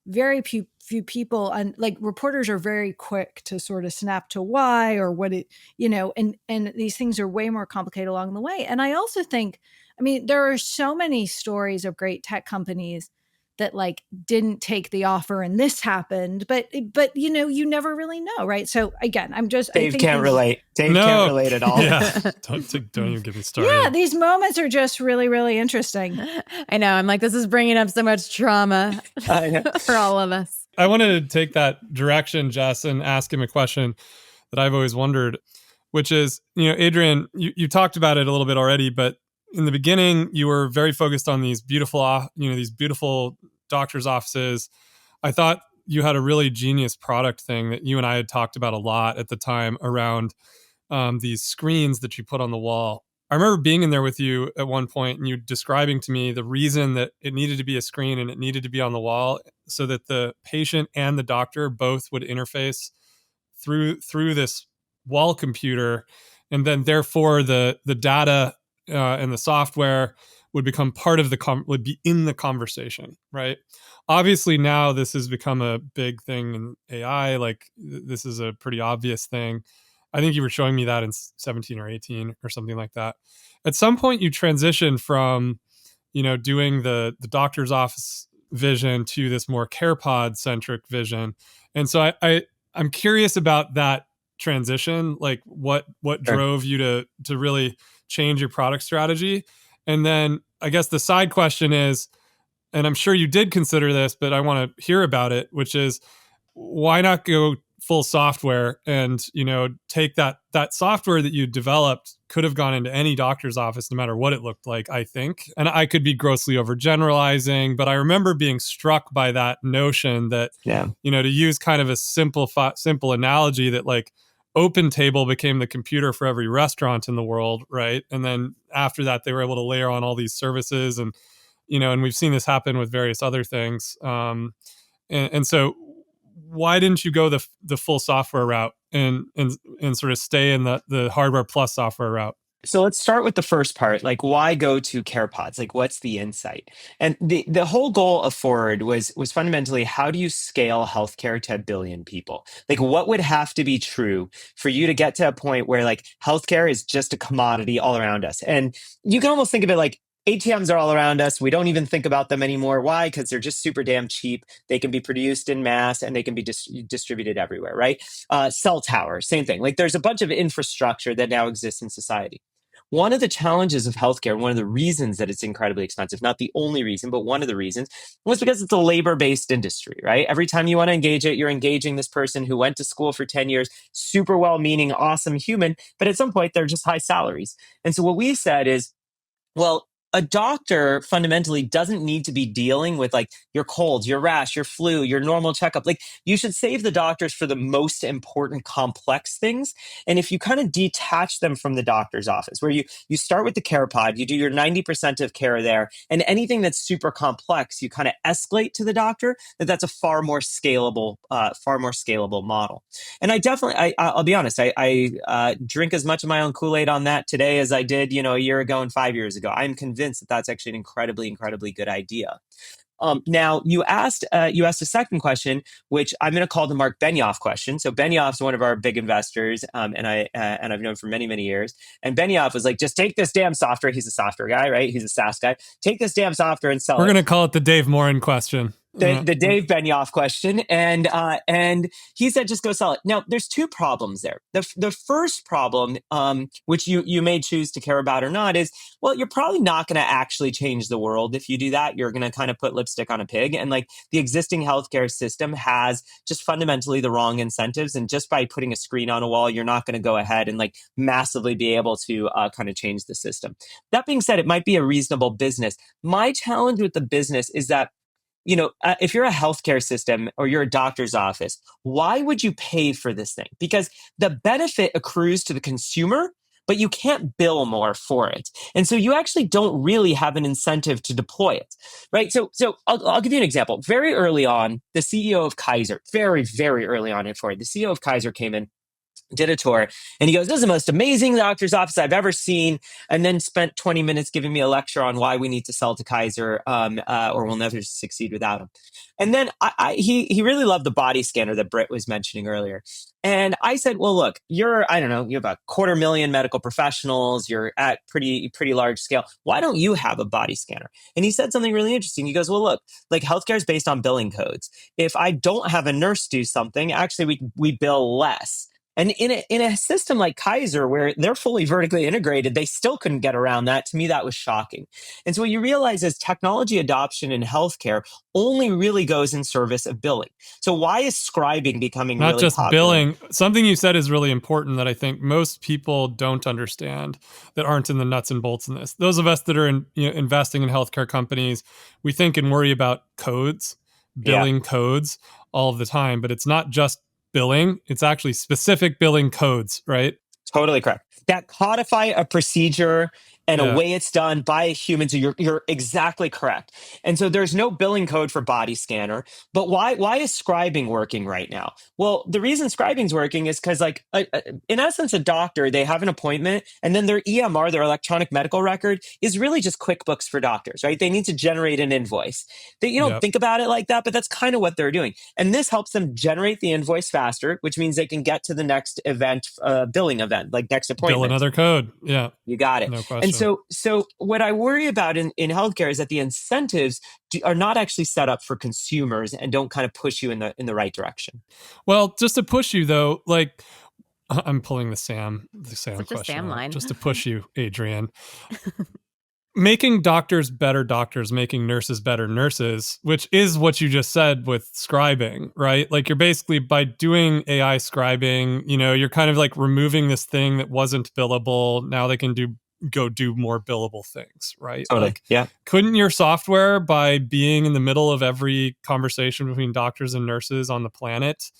very few people, and like reporters are very quick to sort of snap to why or what it, and these things are way more complicated along the way. And I also think, there are so many stories of great tech companies that like didn't take the offer and this happened, but you never really know, right? So again, Dave can't relate. Dave can't relate at all. Yeah. Don't even get me started. Yeah, these moments are just really, really interesting. I know. I'm like, this is bringing up so much trauma for all of us. I wanted to take that direction, Jess, and ask him a question that I've always wondered, which is, Adrian, you talked about it a little bit already, but in the beginning, you were very focused on these beautiful doctors' offices. I thought you had a really genius product thing that you and I had talked about a lot at the time around these screens that you put on the wall. I remember being in there with you at one point and you describing to me the reason that it needed to be a screen and it needed to be on the wall so that the patient and the doctor both would interface through this wall computer, and then therefore the data and the software would become part of would be in the conversation, right? Obviously now this has become a big thing in AI. Like this is a pretty obvious thing. I think you were showing me that in 17 or 18 or something like that. At some point you transitioned from, doing the doctor's office vision to this more CarePod centric vision. And so I'm curious about that transition, like what drove you to really change your product strategy. And then I guess the side question is, and I'm sure you did consider this, but I want to hear about it, which is why not go full software and, take that software that you developed could have gone into any doctor's office, no matter what it looked like, I think. And I could be grossly overgeneralizing, but I remember being struck by that notion that, to use kind of a simple analogy that like OpenTable became the computer for every restaurant in the world, right? And then after that, they were able to layer on all these services and, and we've seen this happen with various other things. And so why didn't you go the full software route and sort of stay in the hardware plus software route? So let's start with the first part. Like, why go to CarePods? Like, what's the insight? And the whole goal of Forward was fundamentally, how do you scale healthcare to 1 billion people? Like, what would have to be true for you to get to a point where like healthcare is just a commodity all around us? And you can almost think of it like ATMs are all around us. We don't even think about them anymore. Why? Because they're just super damn cheap. They can be produced in mass and they can be distributed everywhere, right? Cell towers, same thing. Like there's a bunch of infrastructure that now exists in society. One of the challenges of healthcare, one of the reasons that it's incredibly expensive, not the only reason, but one of the reasons, was because it's a labor-based industry, right? Every time you want to engage it, you're engaging this person who went to school for 10 years, super well-meaning, awesome human, but at some point, they're just high salaries. And so what we said is, well, a doctor fundamentally doesn't need to be dealing with like your colds, your rash, your flu, your normal checkup. Like you should save the doctors for the most important complex things. And if you kind of detach them from the doctor's office, where you start with the CarePod, you do your 90% of care there, and anything that's super complex, you kind of escalate to the doctor, that's a far more scalable model. And I definitely, I'll be honest, I drink as much of my own Kool-Aid on that today as I did, a year ago and 5 years ago. I'm convinced that that's actually an incredibly, incredibly good idea. Now, you asked a second question, which I'm going to call the Mark Benioff question. So Benioff's one of our big investors, and I've known for many, many years. And Benioff was like, just take this damn software. He's a software guy, right? He's a SaaS guy. Take this damn software and sell it. We're going to call it the Dave Morin question. The Dave Benioff question. And he said, just go sell it. Now, there's two problems there. The first problem, which you may choose to care about or not, is, well, you're probably not going to actually change the world if you do that. You're going to kind of put lipstick on a pig. And like the existing healthcare system has just fundamentally the wrong incentives. And just by putting a screen on a wall, you're not going to go ahead and like massively be able to kind of change the system. That being said, it might be a reasonable business. My challenge with the business is that, if you're a healthcare system or you're a doctor's office, why would you pay for this thing? Because the benefit accrues to the consumer, but you can't bill more for it. And so you actually don't really have an incentive to deploy it, right? So I'll give you an example. Very early on, the CEO of Kaiser, very, very early on in Forward, the CEO of Kaiser came in, did a tour, and he goes, this is the most amazing doctor's office I've ever seen, and then spent 20 minutes giving me a lecture on why we need to sell to Kaiser or we'll never succeed without him. And then he really loved the body scanner that Brit was mentioning earlier. And I said, well, look, you have 250,000 medical professionals, you're at pretty large scale. Why don't you have a body scanner? And he said something really interesting. He goes, well, look, like healthcare is based on billing codes. If I don't have a nurse do something, actually we bill less. And in a system like Kaiser, where they're fully vertically integrated, they still couldn't get around that. To me, that was shocking. And so what you realize is technology adoption in healthcare only really goes in service of billing. So why is scribing becoming not really just popular? Billing? Something you said is really important that I think most people don't understand, that aren't in the nuts and bolts in this. Those of us that are investing in healthcare companies, we think and worry about codes, billing codes all of the time, but it's not just billing, it's actually specific billing codes, right? Totally correct. that codify a procedure and a way it's done by a human. So you're exactly correct. And so there's no billing code for body scanner. But why is scribing working right now? Well, the reason scribing's working is because, like, in essence, a doctor, they have an appointment, and then their EMR, their electronic medical record, is really just QuickBooks for doctors, right? They need to generate an invoice. You don't think about it like that, but that's kind of what they're doing. And this helps them generate the invoice faster, which means they can get to the next event, billing event, like next appointment. Bill another code. Yeah. You got it. No question. And so what I worry about in healthcare is that the incentives are not actually set up for consumers and don't kind of push you in the right direction. Well, just to push you though, like I'm pulling the Sam Such question a Sam line. just to push you, Adrian. Making doctors better doctors, making nurses better nurses, which is what you just said with scribing, right? Like you're basically, by doing AI scribing, you're kind of like removing this thing that wasn't billable. Now they can go do more billable things, right? Totally. Like, yeah. Couldn't your software, by being in the middle of every conversation between doctors and nurses on the planet,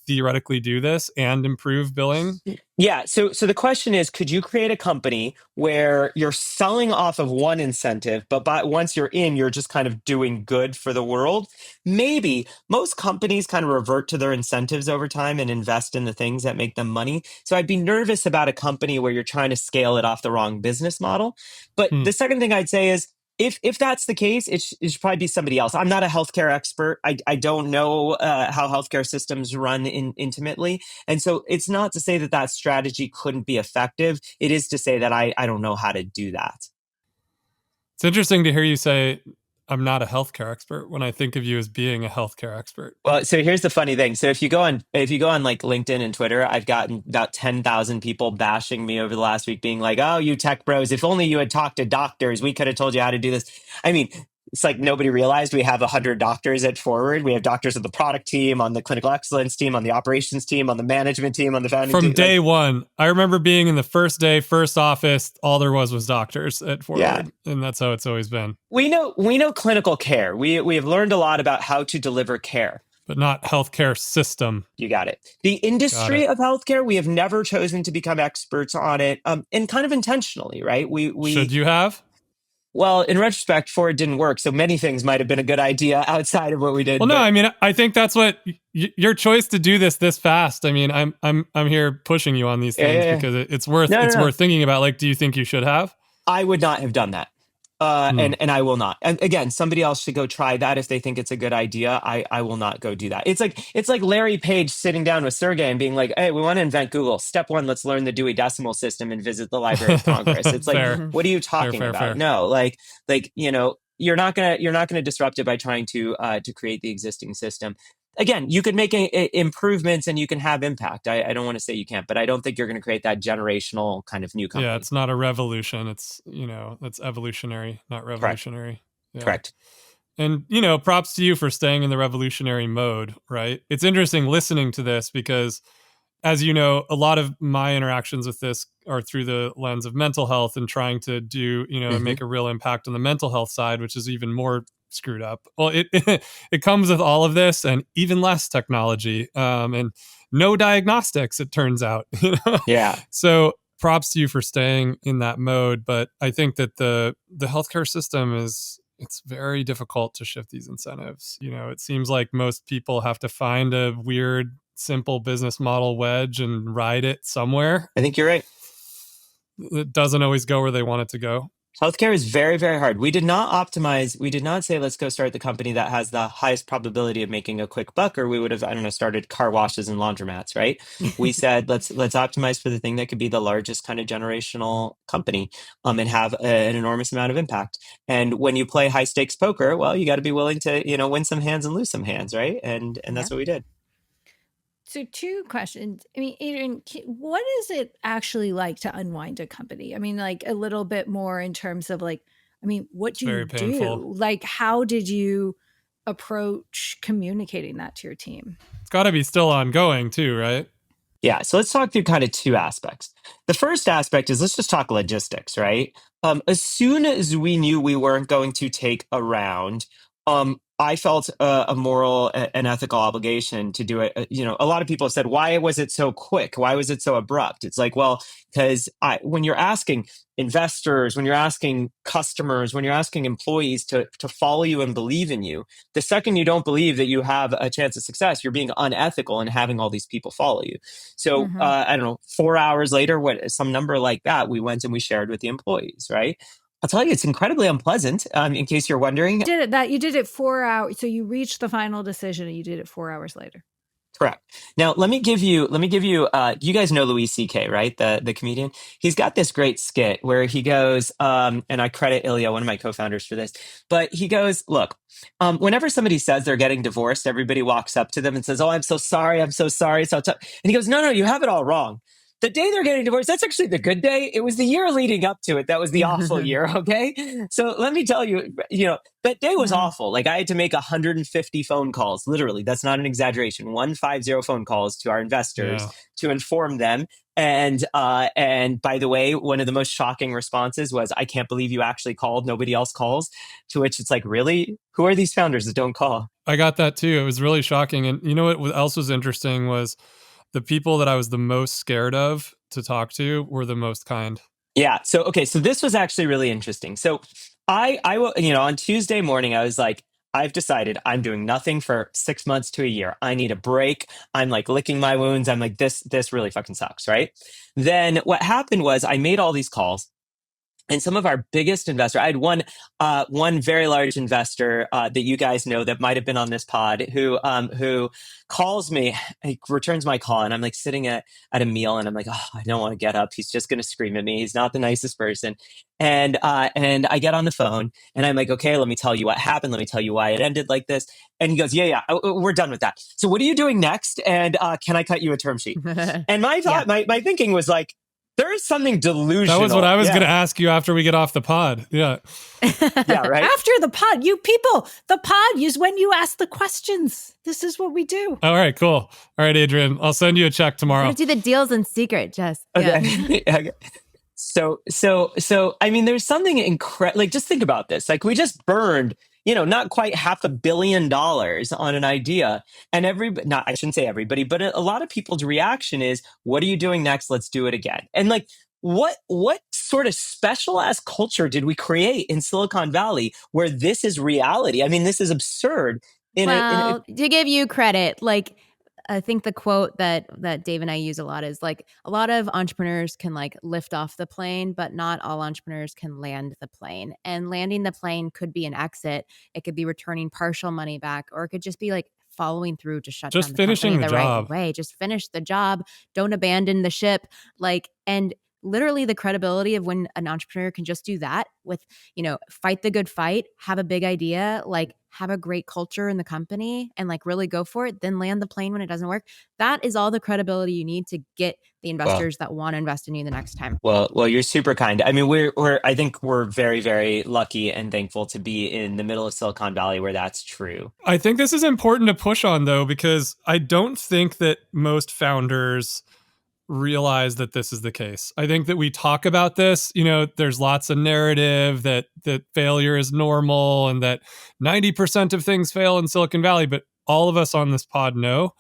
theoretically do this and improve billing? Yeah. So the question is, could you create a company where you're selling off of one incentive, but once you're in, you're just kind of doing good for the world? Maybe. Most companies kind of revert to their incentives over time and invest in the things that make them money. So I'd be nervous about a company where you're trying to scale it off the wrong business model. But the second thing I'd say is, if that's the case, it should probably be somebody else. I'm not a healthcare expert. I don't know how healthcare systems run intimately. And so it's not to say that strategy couldn't be effective. It is to say that I don't know how to do that. It's interesting to hear you say, I'm not a healthcare expert, when I think of you as being a healthcare expert. Well, so here's the funny thing. So if you go on like LinkedIn and Twitter, I've gotten about 10,000 people bashing me over the last week, being like, "Oh, you tech bros, if only you had talked to doctors, we could have told you how to do this." I mean, it's like nobody realized we have 100 doctors at Forward. We have doctors on the product team, on the clinical excellence team, on the operations team, on the management team, on the founding team. From day one, I remember being in the first day, first office, all there was doctors at Forward. Yeah. And that's how it's always been. We know clinical care. We have learned a lot about how to deliver care. But not healthcare system. You got it. The industry of healthcare, we have never chosen to become experts on it, and kind of intentionally, right? We Should you have? Well, in retrospect, Ford didn't work, so many things might have been a good idea outside of what we did. Well, no, I mean, I think that's what your choice to do this fast. I mean, I'm here pushing you on these things because it's worth worth thinking about. Like, do you think you should have? I would not have done that. And I will not. And again, somebody else should go try that if they think it's a good idea. I will not go do that. It's like Larry Page sitting down with Sergey and being like, "Hey, we want to invent Google. Step 1, let's learn the Dewey Decimal System and visit the Library of Congress." It's like, what are you talking about? Fair. No, like you're not gonna disrupt it by trying to create the existing system. Again, you could make improvements and you can have impact. I don't want to say you can't, but I don't think you're going to create that generational kind of new company. Yeah, it's not a revolution. It's, that's evolutionary, not revolutionary. Correct. And, props to you for staying in the revolutionary mode, right? It's interesting listening to this because, as you know, a lot of my interactions with this are through the lens of mental health and trying to do, make a real impact on the mental health side, which is even more screwed up. Well, it comes with all of this and even less technology, and no diagnostics, it turns out. Yeah. So props to you for staying in that mode. But I think that the healthcare system it's very difficult to shift these incentives. It seems like most people have to find a weird, simple business model wedge and ride it somewhere. I think you're right. It doesn't always go where they want it to go. Healthcare is very, very hard. We did not optimize. We did not say, let's go start the company that has the highest probability of making a quick buck, or we would have, started car washes and laundromats, right? We said, let's optimize for the thing that could be the largest kind of generational company, and have an enormous amount of impact. And when you play high stakes poker, well, you got to be willing to, win some hands and lose some hands, right? And that's what we did. So 2 questions. I mean, Adrian, what is it actually like to unwind a company? I mean, like a little bit more in terms of what do you do? Like, how did you approach communicating that to your team? It's got to be still ongoing too, right? Yeah. So let's talk through kind of 2 aspects. The first aspect is, let's just talk logistics, right? As soon as we knew we weren't going to take a round, I felt a moral and ethical obligation to do it. A lot of people have said, why was it so quick? Why was it so abrupt? It's like, well, because when you're asking investors, when you're asking customers, when you're asking employees to follow you and believe in you, the second you don't believe that you have a chance of success, you're being unethical in having all these people follow you. So I don't know, 4 hours later, some number like that, we went and we shared with the employees, right? I'll tell you, it's incredibly unpleasant. In case you're wondering, you did it 4 hours. So you reached the final decision, and you did it 4 hours later. Correct. Now, let me give you, you guys know Louis C.K., right? The comedian. He's got this great skit where he goes, and I credit Ilya, one of my co-founders, for this, but he goes, look, whenever somebody says they're getting divorced, everybody walks up to them and says, oh, I'm so sorry. I'm so sorry. So tough. And he goes, no, you have it all wrong. The day they're getting divorced, that's actually the good day. It was the year leading up to it that was the awful year, okay? So let me tell you, that day was awful. Like, I had to make 150 phone calls, literally. That's not an exaggeration. 150 phone calls to our investors to inform them. And by the way, one of the most shocking responses was, I can't believe you actually called. Nobody else calls. To which it's like, really? Who are these founders that don't call? I got that too. It was really shocking. And you know what else was interesting was the people that I was the most scared of to talk to were the most kind. Yeah. So this was actually really interesting. So I on Tuesday morning, I was like, I've decided I'm doing nothing for 6 months to a year. I need a break. I'm like licking my wounds. I'm like, this really fucking sucks. Right. Then what happened was I made all these calls. And some of our biggest investors, I had one very large investor that you guys know that might have been on this pod who calls me, he returns my call, and I'm like sitting at a meal, and I'm like, oh, I don't want to get up. He's just going to scream at me. He's not the nicest person. And I get on the phone, and I'm like, okay, let me tell you what happened. Let me tell you why it ended like this. And he goes, yeah, we're done with that. So what are you doing next? And can I cut you a term sheet? And my thought, my thinking was like, there is something delusional. That was what I was going to ask you after we get off the pod. Yeah. Yeah, right? After the pod, you people, the pod is when you ask the questions. This is what we do. All right, cool. All right, Adrian, I'll send you a check tomorrow. We're gonna do the deals in secret, Jess. Okay. Okay. So, I mean, there's something incredible. Like, just think about this. Like, we just burned, not quite $500 million on an idea. And I shouldn't say everybody, but a lot of people's reaction is, what are you doing next? Let's do it again. And like, what sort of special ass culture did we create in Silicon Valley where this is reality? I mean, this is absurd. To give you credit, like, I think the quote that Dave and I use a lot is like, a lot of entrepreneurs can like lift off the plane, but not all entrepreneurs can land the plane. And landing the plane could be an exit. It could be returning partial money back, or it could just be like following through to shut down the finishing company the job right way. Just finish the job. Don't abandon the ship. And literally the credibility of when an entrepreneur can just do that with, fight the good fight, have a big idea, like have a great culture in the company and like really go for it, then land the plane when it doesn't work. That is all the credibility you need to get the investors that want to invest in you the next time. Well, you're super kind. I mean, I think we're very, very lucky and thankful to be in the middle of Silicon Valley where that's true. I think this is important to push on though, because I don't think that most founders realize that this is the case. I think that we talk about this, there's lots of narrative that failure is normal and that 90% of things fail in Silicon Valley, but all of us on this pod know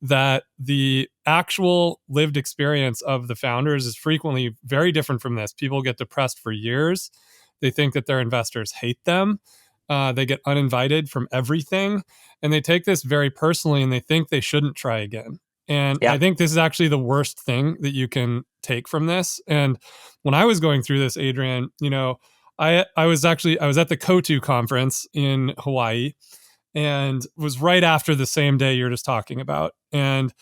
that the actual lived experience of the founders is frequently very different from this. People get depressed for years. They think that their investors hate them. They get uninvited from everything, and they take this very personally, and they think they shouldn't try again. And I think this is actually the worst thing that you can take from this. And when I was going through this, Adrian, I was at the Kotu conference in Hawaii, and was right after the same day you're just talking about. And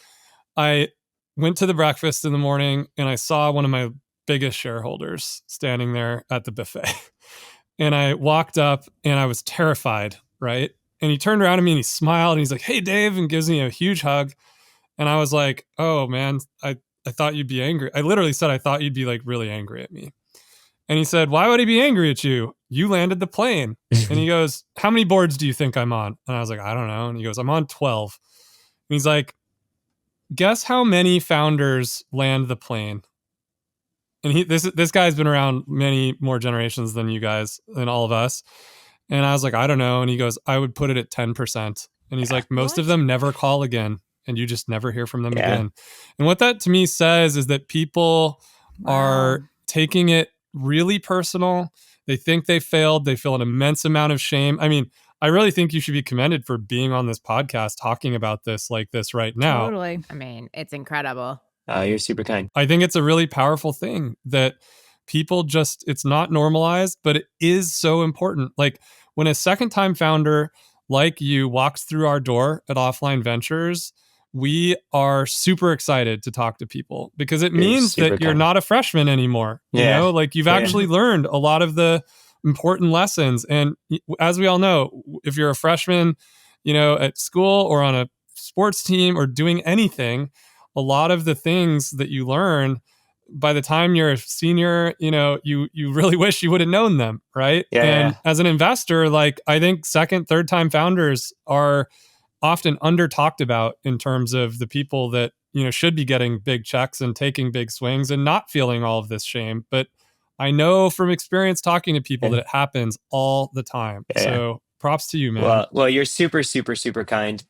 I went to the breakfast in the morning, and I saw one of my biggest shareholders standing there at the buffet. And I walked up, and I was terrified, right? And he turned around at me, and he smiled, and he's like, "Hey, Dave," and gives me a huge hug. And I was like, oh man, I thought you'd be angry. I literally said, I thought you'd be like really angry at me. And he said, why would he be angry at you? You landed the plane. And he goes, how many boards do you think I'm on? And I was like, I don't know. And he goes, I'm on 12. And he's like, guess how many founders land the plane? And this guy's been around many more generations than you guys, than all of us. And I was like, I don't know. And he goes, I would put it at 10%. And he's like, most of What? them never call again. And you just never hear from them Yeah. again. And what that to me says is that people are taking it really personal. They think they failed. They feel an immense amount of shame. I mean, I really think you should be commended for being on this podcast talking about this like this right now. Totally. I mean, it's incredible. You're super kind. I think it's a really powerful thing that people just, it's not normalized, but it is so important. Like when a second time founder like you walks through our door at Offline Ventures, we are super excited to talk to people because it means that you're not a freshman anymore. You know, like you've actually learned a lot of the important lessons. And as we all know, if you're a freshman, you know, at school or on a sports team or doing anything, a lot of the things that you learn by the time you're a senior, you know, you really wish you would have known them, right? And as an investor, like I think second, third time founders are often under talked about in terms of the people that, you know, should be getting big checks and taking big swings and not feeling all of this shame. But I know from experience talking to people that it happens all the time. So props to you, man. Well, you're super, super, super kind.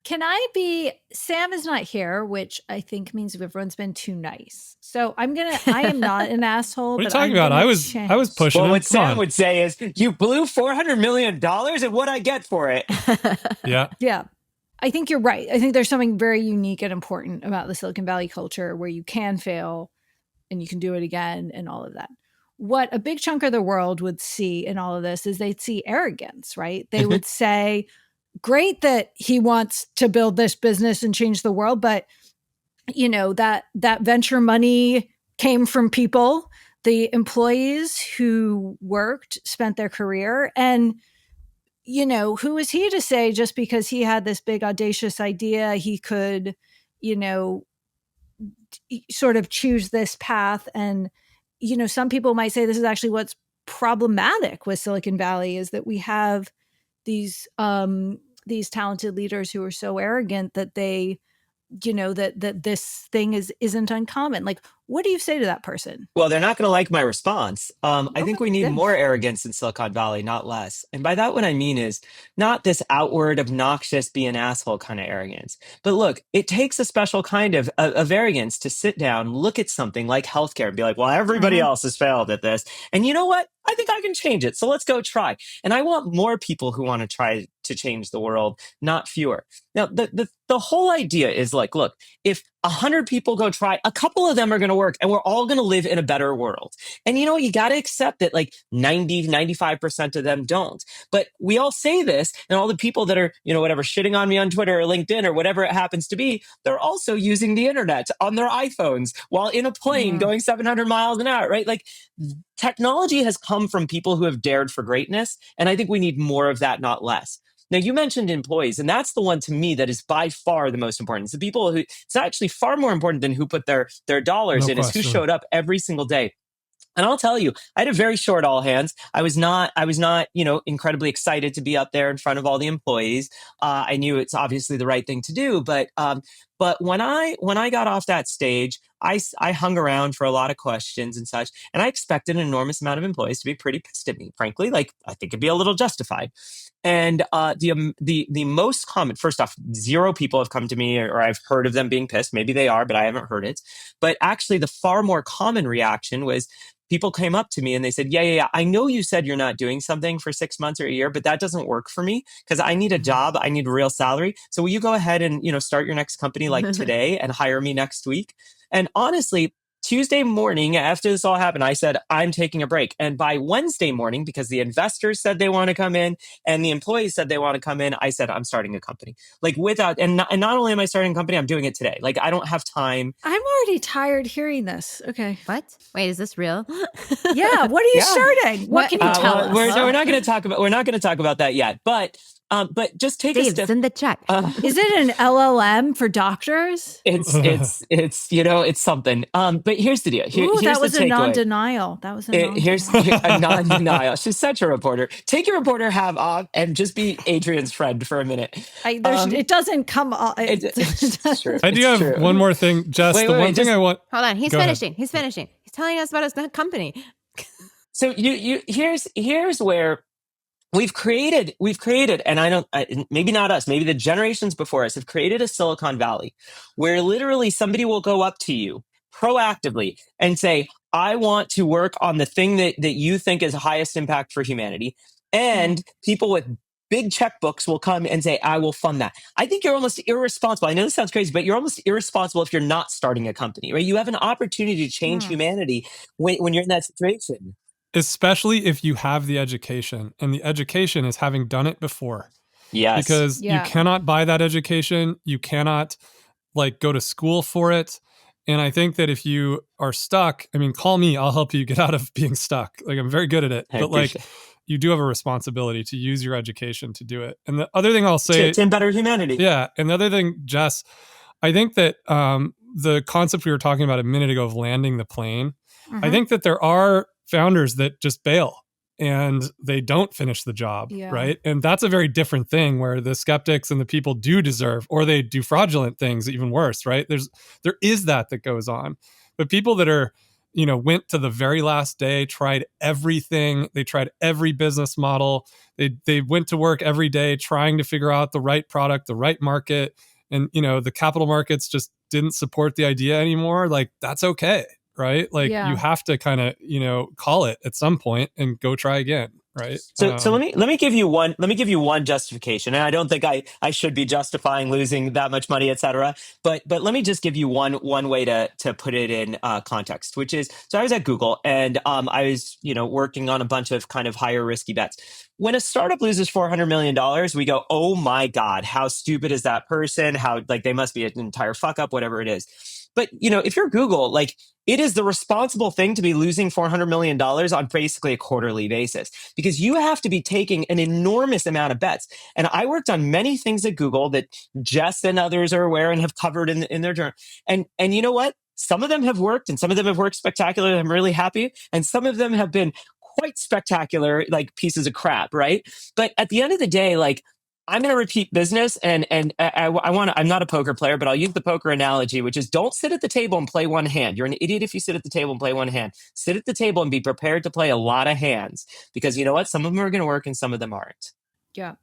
Can I be, Sam is not here, which I think means everyone's been too nice. So I am not an asshole. What are you talking about? I was pushing Well, him. what Sam would say is, you blew $400 million and what I get for it. Yeah. I think you're right. I think there's something very unique and important about the Silicon Valley culture where you can fail and you can do it again and all of that. What a big chunk of the world would see in all of this is they'd see arrogance, right? They would say, great that he wants to build this business and change the world, but you know, that venture money came from people, the employees who worked, spent their career. And, you know, who is he to say just because he had this big audacious idea, he could, you know, sort of choose this path. And, you know, some people might say this is actually what's problematic with Silicon Valley is that we have these talented leaders who are so arrogant that they, you know, that this thing isn't uncommon. Like, what do you say to that person? Well, they're not going to like my response. I think we need more arrogance in Silicon Valley, not less. And by that, what I mean is not this outward, obnoxious, be an asshole kind of arrogance. But look, it takes a special kind of arrogance to sit down, look at something like healthcare and be like, well, everybody else has failed at this. And you know what? I think I can change it. So let's go try. And I want more people who want to try to change the world, not fewer. Now, the whole idea is like, look, if 100 people go try, a couple of them are going to work and we're all going to live in a better world. And you know, you got to accept that like 95% of them don't. But we all say this, and all the people that are, you know, whatever, shitting on me on Twitter or LinkedIn or whatever it happens to be, they're also using the internet on their iPhones while in a plane going 700 miles an hour, right? Like technology has come from people who have dared for greatness. And I think we need more of that, not less. Now, you mentioned employees, and that's the one to me that is by far the most important. It's the people who, it's actually far more important than who put their dollars in, is who showed up every single day. And I'll tell you, I had a very short all hands. I was not, you know, incredibly excited to be up there in front of all the employees. I knew it's obviously the right thing to do, but when I got off that stage, I hung around for a lot of questions and such, and I expected an enormous amount of employees to be pretty pissed at me. Frankly, like I think it'd be a little justified. And the most common, first off, 0 people have come to me, or I've heard of them being pissed. Maybe they are, but I haven't heard it. But actually, the far more common reaction was people came up to me and they said, yeah, I know you said you're not doing something for 6 months or a year, but that doesn't work for me because I need a job. I need a real salary. So will you go ahead and, you know, start your next company like today and hire me next week? And honestly, Tuesday morning, after this all happened, I said, I'm taking a break. And by Wednesday morning, because the investors said they want to come in and the employees said they want to come in, I said, I'm starting a company. Like and not only am I starting a company, I'm doing it today. Like I don't have time. I'm already tired hearing this. Okay. What? Wait, is this real? Yeah. What are you starting? What can you tell us? We're not going to talk about that yet, but just take a step. Send the check. Is it an LLM for doctors? It's you know, it's something. But here's the deal. Here's that was the a non-denial. That was a non-denial. Here's a non-denial. She's such a reporter. Take your reporter hat off and just be Adrian's friend for a minute. It doesn't come off. It's true. I do have one more thing, Jess. One thing I want. Hold on. He's finishing. He's finishing. He's telling us about his company. So here's where we've created, and maybe not us, maybe the generations before us have created a Silicon Valley where literally somebody will go up to you proactively and say, I want to work on the thing that you think is highest impact for humanity. And people with big checkbooks will come and say, I will fund that. I think you're almost irresponsible. I know this sounds crazy, but you're almost irresponsible if you're not starting a company, right? You have an opportunity to change humanity when you're in that situation. Especially if you have the education, and the education is having done it before. Yes. Because you cannot buy that education. You cannot go to school for it. And I think that if you are stuck, I mean, call me, I'll help you get out of being stuck. I'm very good at it. But you do have a responsibility to use your education to do it. And the other thing I'll say, to better humanity. Yeah. And the other thing, Jess, I think that the concept we were talking about a minute ago of landing the plane, I think that there are founders that just bail and they don't finish the job, right? And that's a very different thing where the skeptics and the people do deserve, or they do fraudulent things, even worse, right? There is that goes on. But people that are, went to the very last day, tried everything, they tried every business model, they went to work every day trying to figure out the right product, the right market, and the capital markets just didn't support the idea anymore. That's okay. Right? You have to kind of, call it at some point and go try again. Right. So let me give you one justification. And I don't think I should be justifying losing that much money, et cetera. But let me just give you one way to put it in context, which is, so I was at Google and I was, working on a bunch of kind of higher risky bets. When a startup loses $400 million, we go, oh my God, how stupid is that person? How they must be an entire fuck up, whatever it is. But, if you're Google, it is the responsible thing to be losing $400 million on basically a quarterly basis, because you have to be taking an enormous amount of bets. And I worked on many things at Google that Jess and others are aware and have covered in their journal. And you know what? Some of them have worked and some of them have worked spectacularly. I'm really happy. And some of them have been quite spectacular, pieces of crap, right? But at the end of the day, I'm going to repeat business, and I'm not a poker player, but I'll use the poker analogy, which is don't sit at the table and play one hand. You're an idiot if you sit at the table and play one hand. Sit at the table and be prepared to play a lot of hands, because you know what? Some of them are going to work and some of them aren't. Yeah.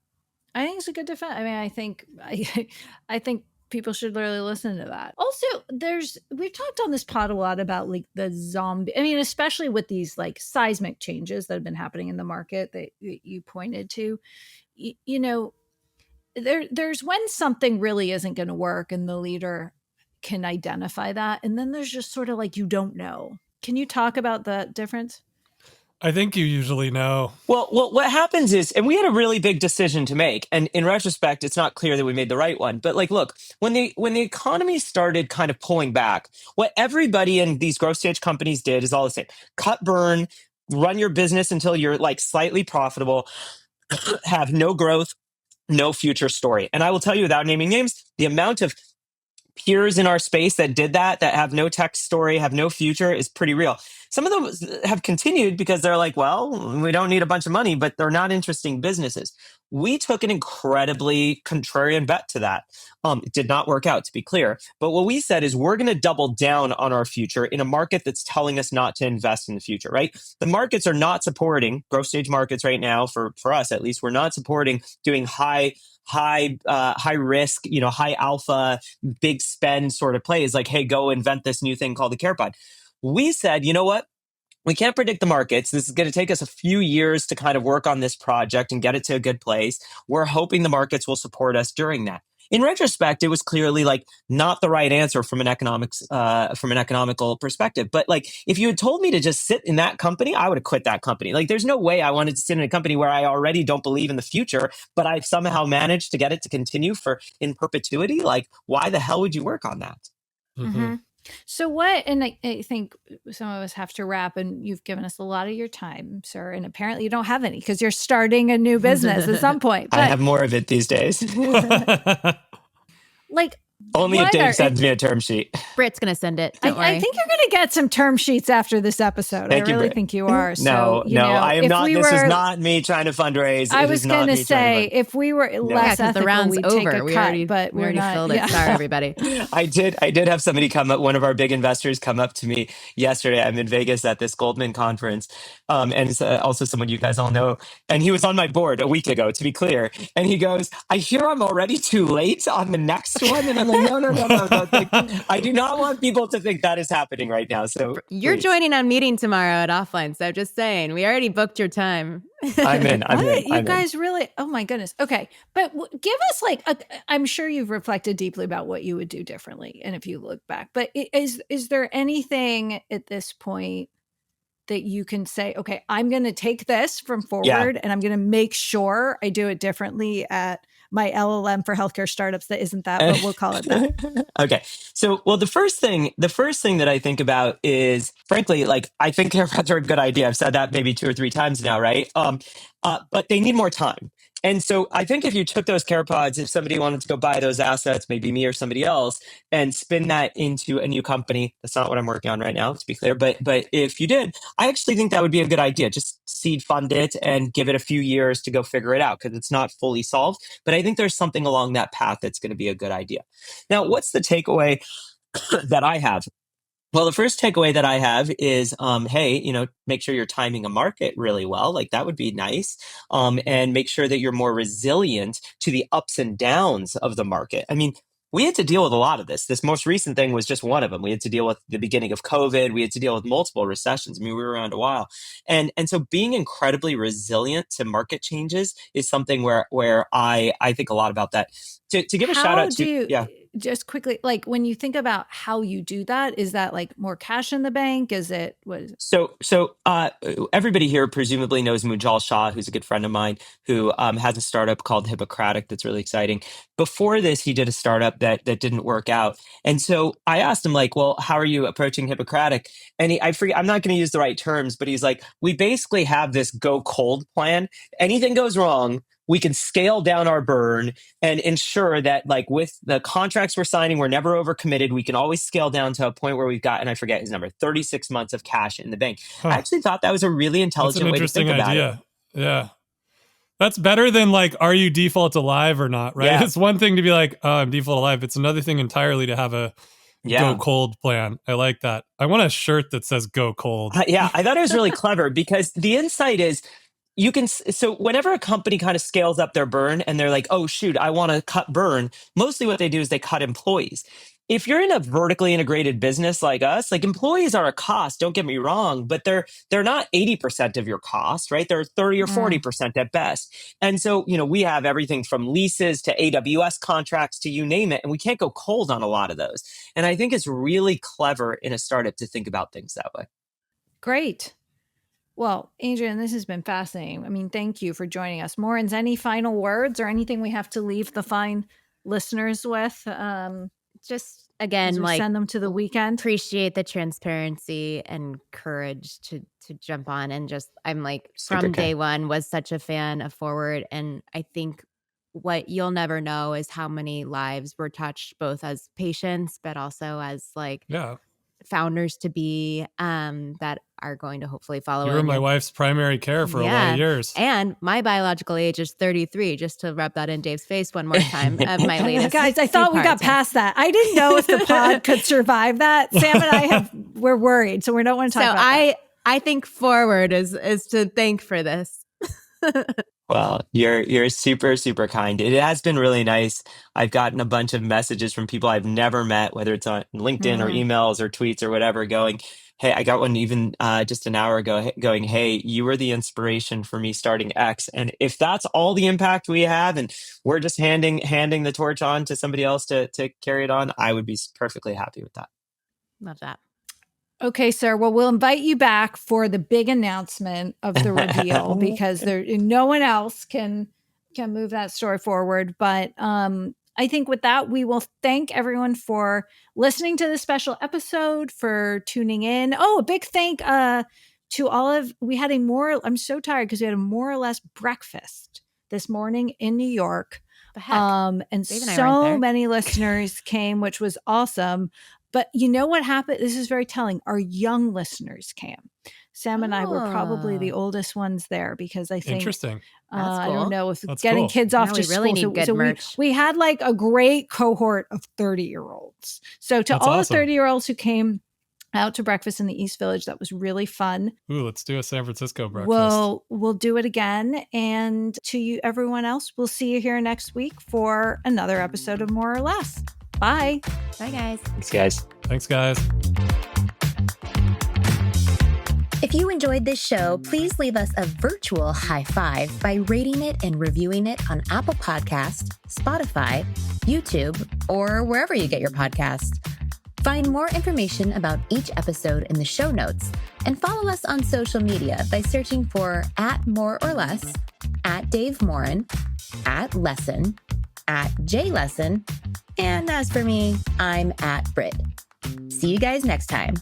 I think it's a good defense. I mean, I think people should really listen to that. Also, we've talked on this pod a lot about the zombie, I mean, especially with these seismic changes that have been happening in the market that you pointed to, there's when something really isn't going to work and the leader can identify that. And then there's just sort of you don't know. Can you talk about the difference? I think you usually know. Well, what happens is, and we had a really big decision to make. And in retrospect, it's not clear that we made the right one. But look, when the economy started kind of pulling back, what everybody in these growth stage companies did is all the same. Cut burn, run your business until you're slightly profitable, have no growth, no future story. And I will tell you, without naming names, the amount of peers in our space that did that have no tech story, have no future, is pretty real. Some of them have continued because they're well, we don't need a bunch of money, but they're not interesting businesses. We took an incredibly contrarian bet to that. It did not work out, to be clear. But what we said is we're going to double down on our future in a market that's telling us not to invest in the future, right? The markets are not supporting, growth stage markets right now, for us at least, we're not supporting doing high risk, high alpha, big spend sort of plays hey, go invent this new thing called the CarePod. We said, you know what? We can't predict the markets. This is going to take us a few years to kind of work on this project and get it to a good place. We're hoping the markets will support us during that. In retrospect, it was clearly not the right answer from an economical perspective. But if you had told me to just sit in that company, I would have quit that company. There's no way I wanted to sit in a company where I already don't believe in the future, but I've somehow managed to get it to continue in perpetuity. Why the hell would you work on that? Mm-hmm. So what, and I think some of us have to wrap, and you've given us a lot of your time, sir, and apparently you don't have any because you're starting a new business at some point. But, I have more of it these days. Only if Dave sends me a term sheet. Brit's going to send it. Don't worry. I think you're going to get some term sheets after this episode. I really think you are. No, I am not. This is not me trying to fundraise. I was going to say, if we were less ethical, the round's we'd over. Take a we cut, already, but we already not, filled it. Sorry, everybody. I did have somebody come up, one of our big investors come up to me yesterday. I'm in Vegas at this Goldman conference. and is also someone you guys all know. And he was on my board a week ago, to be clear. And he goes, I hear I'm already too late on the next one. And I'm like, no. Like, I do not want people to think that is happening right now. So you're please. joining on meeting tomorrow at Offline. So just saying, we already booked your time. I'm in. You guys really, oh my goodness. Okay. But give us I'm sure you've reflected deeply about what you would do differently. And if you look back, but is there anything at this point that you can say, okay, I'm going to take this from forward and I'm going to make sure I do it differently at my LLM for healthcare startups that isn't that, but we'll call it that. Okay. So, well, the first thing that I think about is, frankly, like, I think CarePods are a good idea. I've said that maybe 2 or 3 times now, right? But they need more time. And so I think if you took those CarePods, if somebody wanted to go buy those assets, maybe me or somebody else, and spin that into a new company, that's not what I'm working on right now, to be clear. But if you did, I actually think that would be a good idea. Just seed fund it and give it a few years to go figure it out, because it's not fully solved. But I think there's something along that path that's going to be a good idea. Now, what's the takeaway that I have? Well, the first takeaway that I have is, hey, make sure you're timing a market really well. Like, that would be nice. And make sure that you're more resilient to the ups and downs of the market. I mean, we had to deal with a lot of this. This most recent thing was just one of them. We had to deal with the beginning of COVID. We had to deal with multiple recessions. I mean, we were around a while. And so being incredibly resilient to market changes is something where I think a lot about that. To give a shout out to, just quickly, like, when you think about how you do that, is that like more cash in the bank? Is it So everybody here presumably knows Mujal Shah, who's a good friend of mine, who has a startup called Hippocratic that's really exciting. Before this, he did a startup that didn't work out. And so I asked him, like, well, how are you approaching Hippocratic? And I'm not going to use the right terms, but he's like, we basically have this go cold plan. Anything goes wrong, we can scale down our burn and ensure that, like, with the contracts we're signing, we're never overcommitted. We can always scale down to a point where we've got, and I forget his number, 36 months of cash in the bank. I actually thought that was a really intelligent way to think about it. Yeah. That's better than, like, are you default alive or not, right? Yeah. It's one thing to be like, oh, I'm default alive. It's another thing entirely to have a go cold plan. I like that. I want a shirt that says go cold. I thought it was really clever, because the insight is, so whenever a company kind of scales up their burn and they're like, oh, shoot, I want to cut burn, mostly what they do is they cut employees. If you're in a vertically integrated business like us, like, employees are a cost, don't get me wrong, but they're not 80% of your cost, right? They're 30 or 40% at best. And so, we have everything from leases to AWS contracts to you name it, and we can't go cold on a lot of those. And I think it's really clever in a startup to think about things that way. Great. Well, Adrian, this has been fascinating. I mean, thank you for joining us. Maureen's, any final words or anything we have to leave the fine listeners with? Just, again, like, send them to the weekend. Appreciate the transparency and courage to jump on. And just, I'm like, from day one, was such a fan of Forward. And I think what you'll never know is how many lives were touched, both as patients, but also as, like, founders to be, that are going to hopefully follow. You were my wife's primary care for a lot of years. And my biological age is 33, just to rub that in Dave's face one more time, of my latest. Guys, I thought we got past that. I didn't know if the pod could survive that. Sam and I we're worried, so we don't want to talk about that. I think Forward is to thank for this. Well, you're super, super kind. It has been really nice. I've gotten a bunch of messages from people I've never met, whether it's on LinkedIn or emails or tweets or whatever, going, hey, I got one even just an hour ago going, hey, you were the inspiration for me starting X. And if that's all the impact we have, and we're just handing the torch on to somebody else to carry it on, I would be perfectly happy with that. Love that. Okay, sir. Well, we'll invite you back for the big announcement of the reveal, because no one else can move that story forward. But I think with that, we will thank everyone for listening to this special episode, for tuning in. Oh, a big thank to all of, I'm so tired because we had a more or less breakfast this morning in New York. And so many listeners came, which was awesome. But you know what happened? This is very telling. Our young listeners came. Sam and I were probably the oldest ones there, because I think, interesting. Cool. I don't know if getting kids off to really school. Need good merch. We had like a great cohort of 30-year-olds. So to all the 30-year-olds who came, out to breakfast in the East Village. That was really fun. Ooh, let's do a San Francisco breakfast. We'll do it again. And to you, everyone else, we'll see you here next week for another episode of More or Less. Bye. Bye, guys. Thanks, guys. Thanks, guys. If you enjoyed this show, please leave us a virtual high five by rating it and reviewing it on Apple Podcasts, Spotify, YouTube, or wherever you get your podcasts. Find more information about each episode in the show notes and follow us on social media by searching for @MoreOrLess, @DaveMorin, @Lesson, @JLesson, and as for me, I'm @Brit. See you guys next time.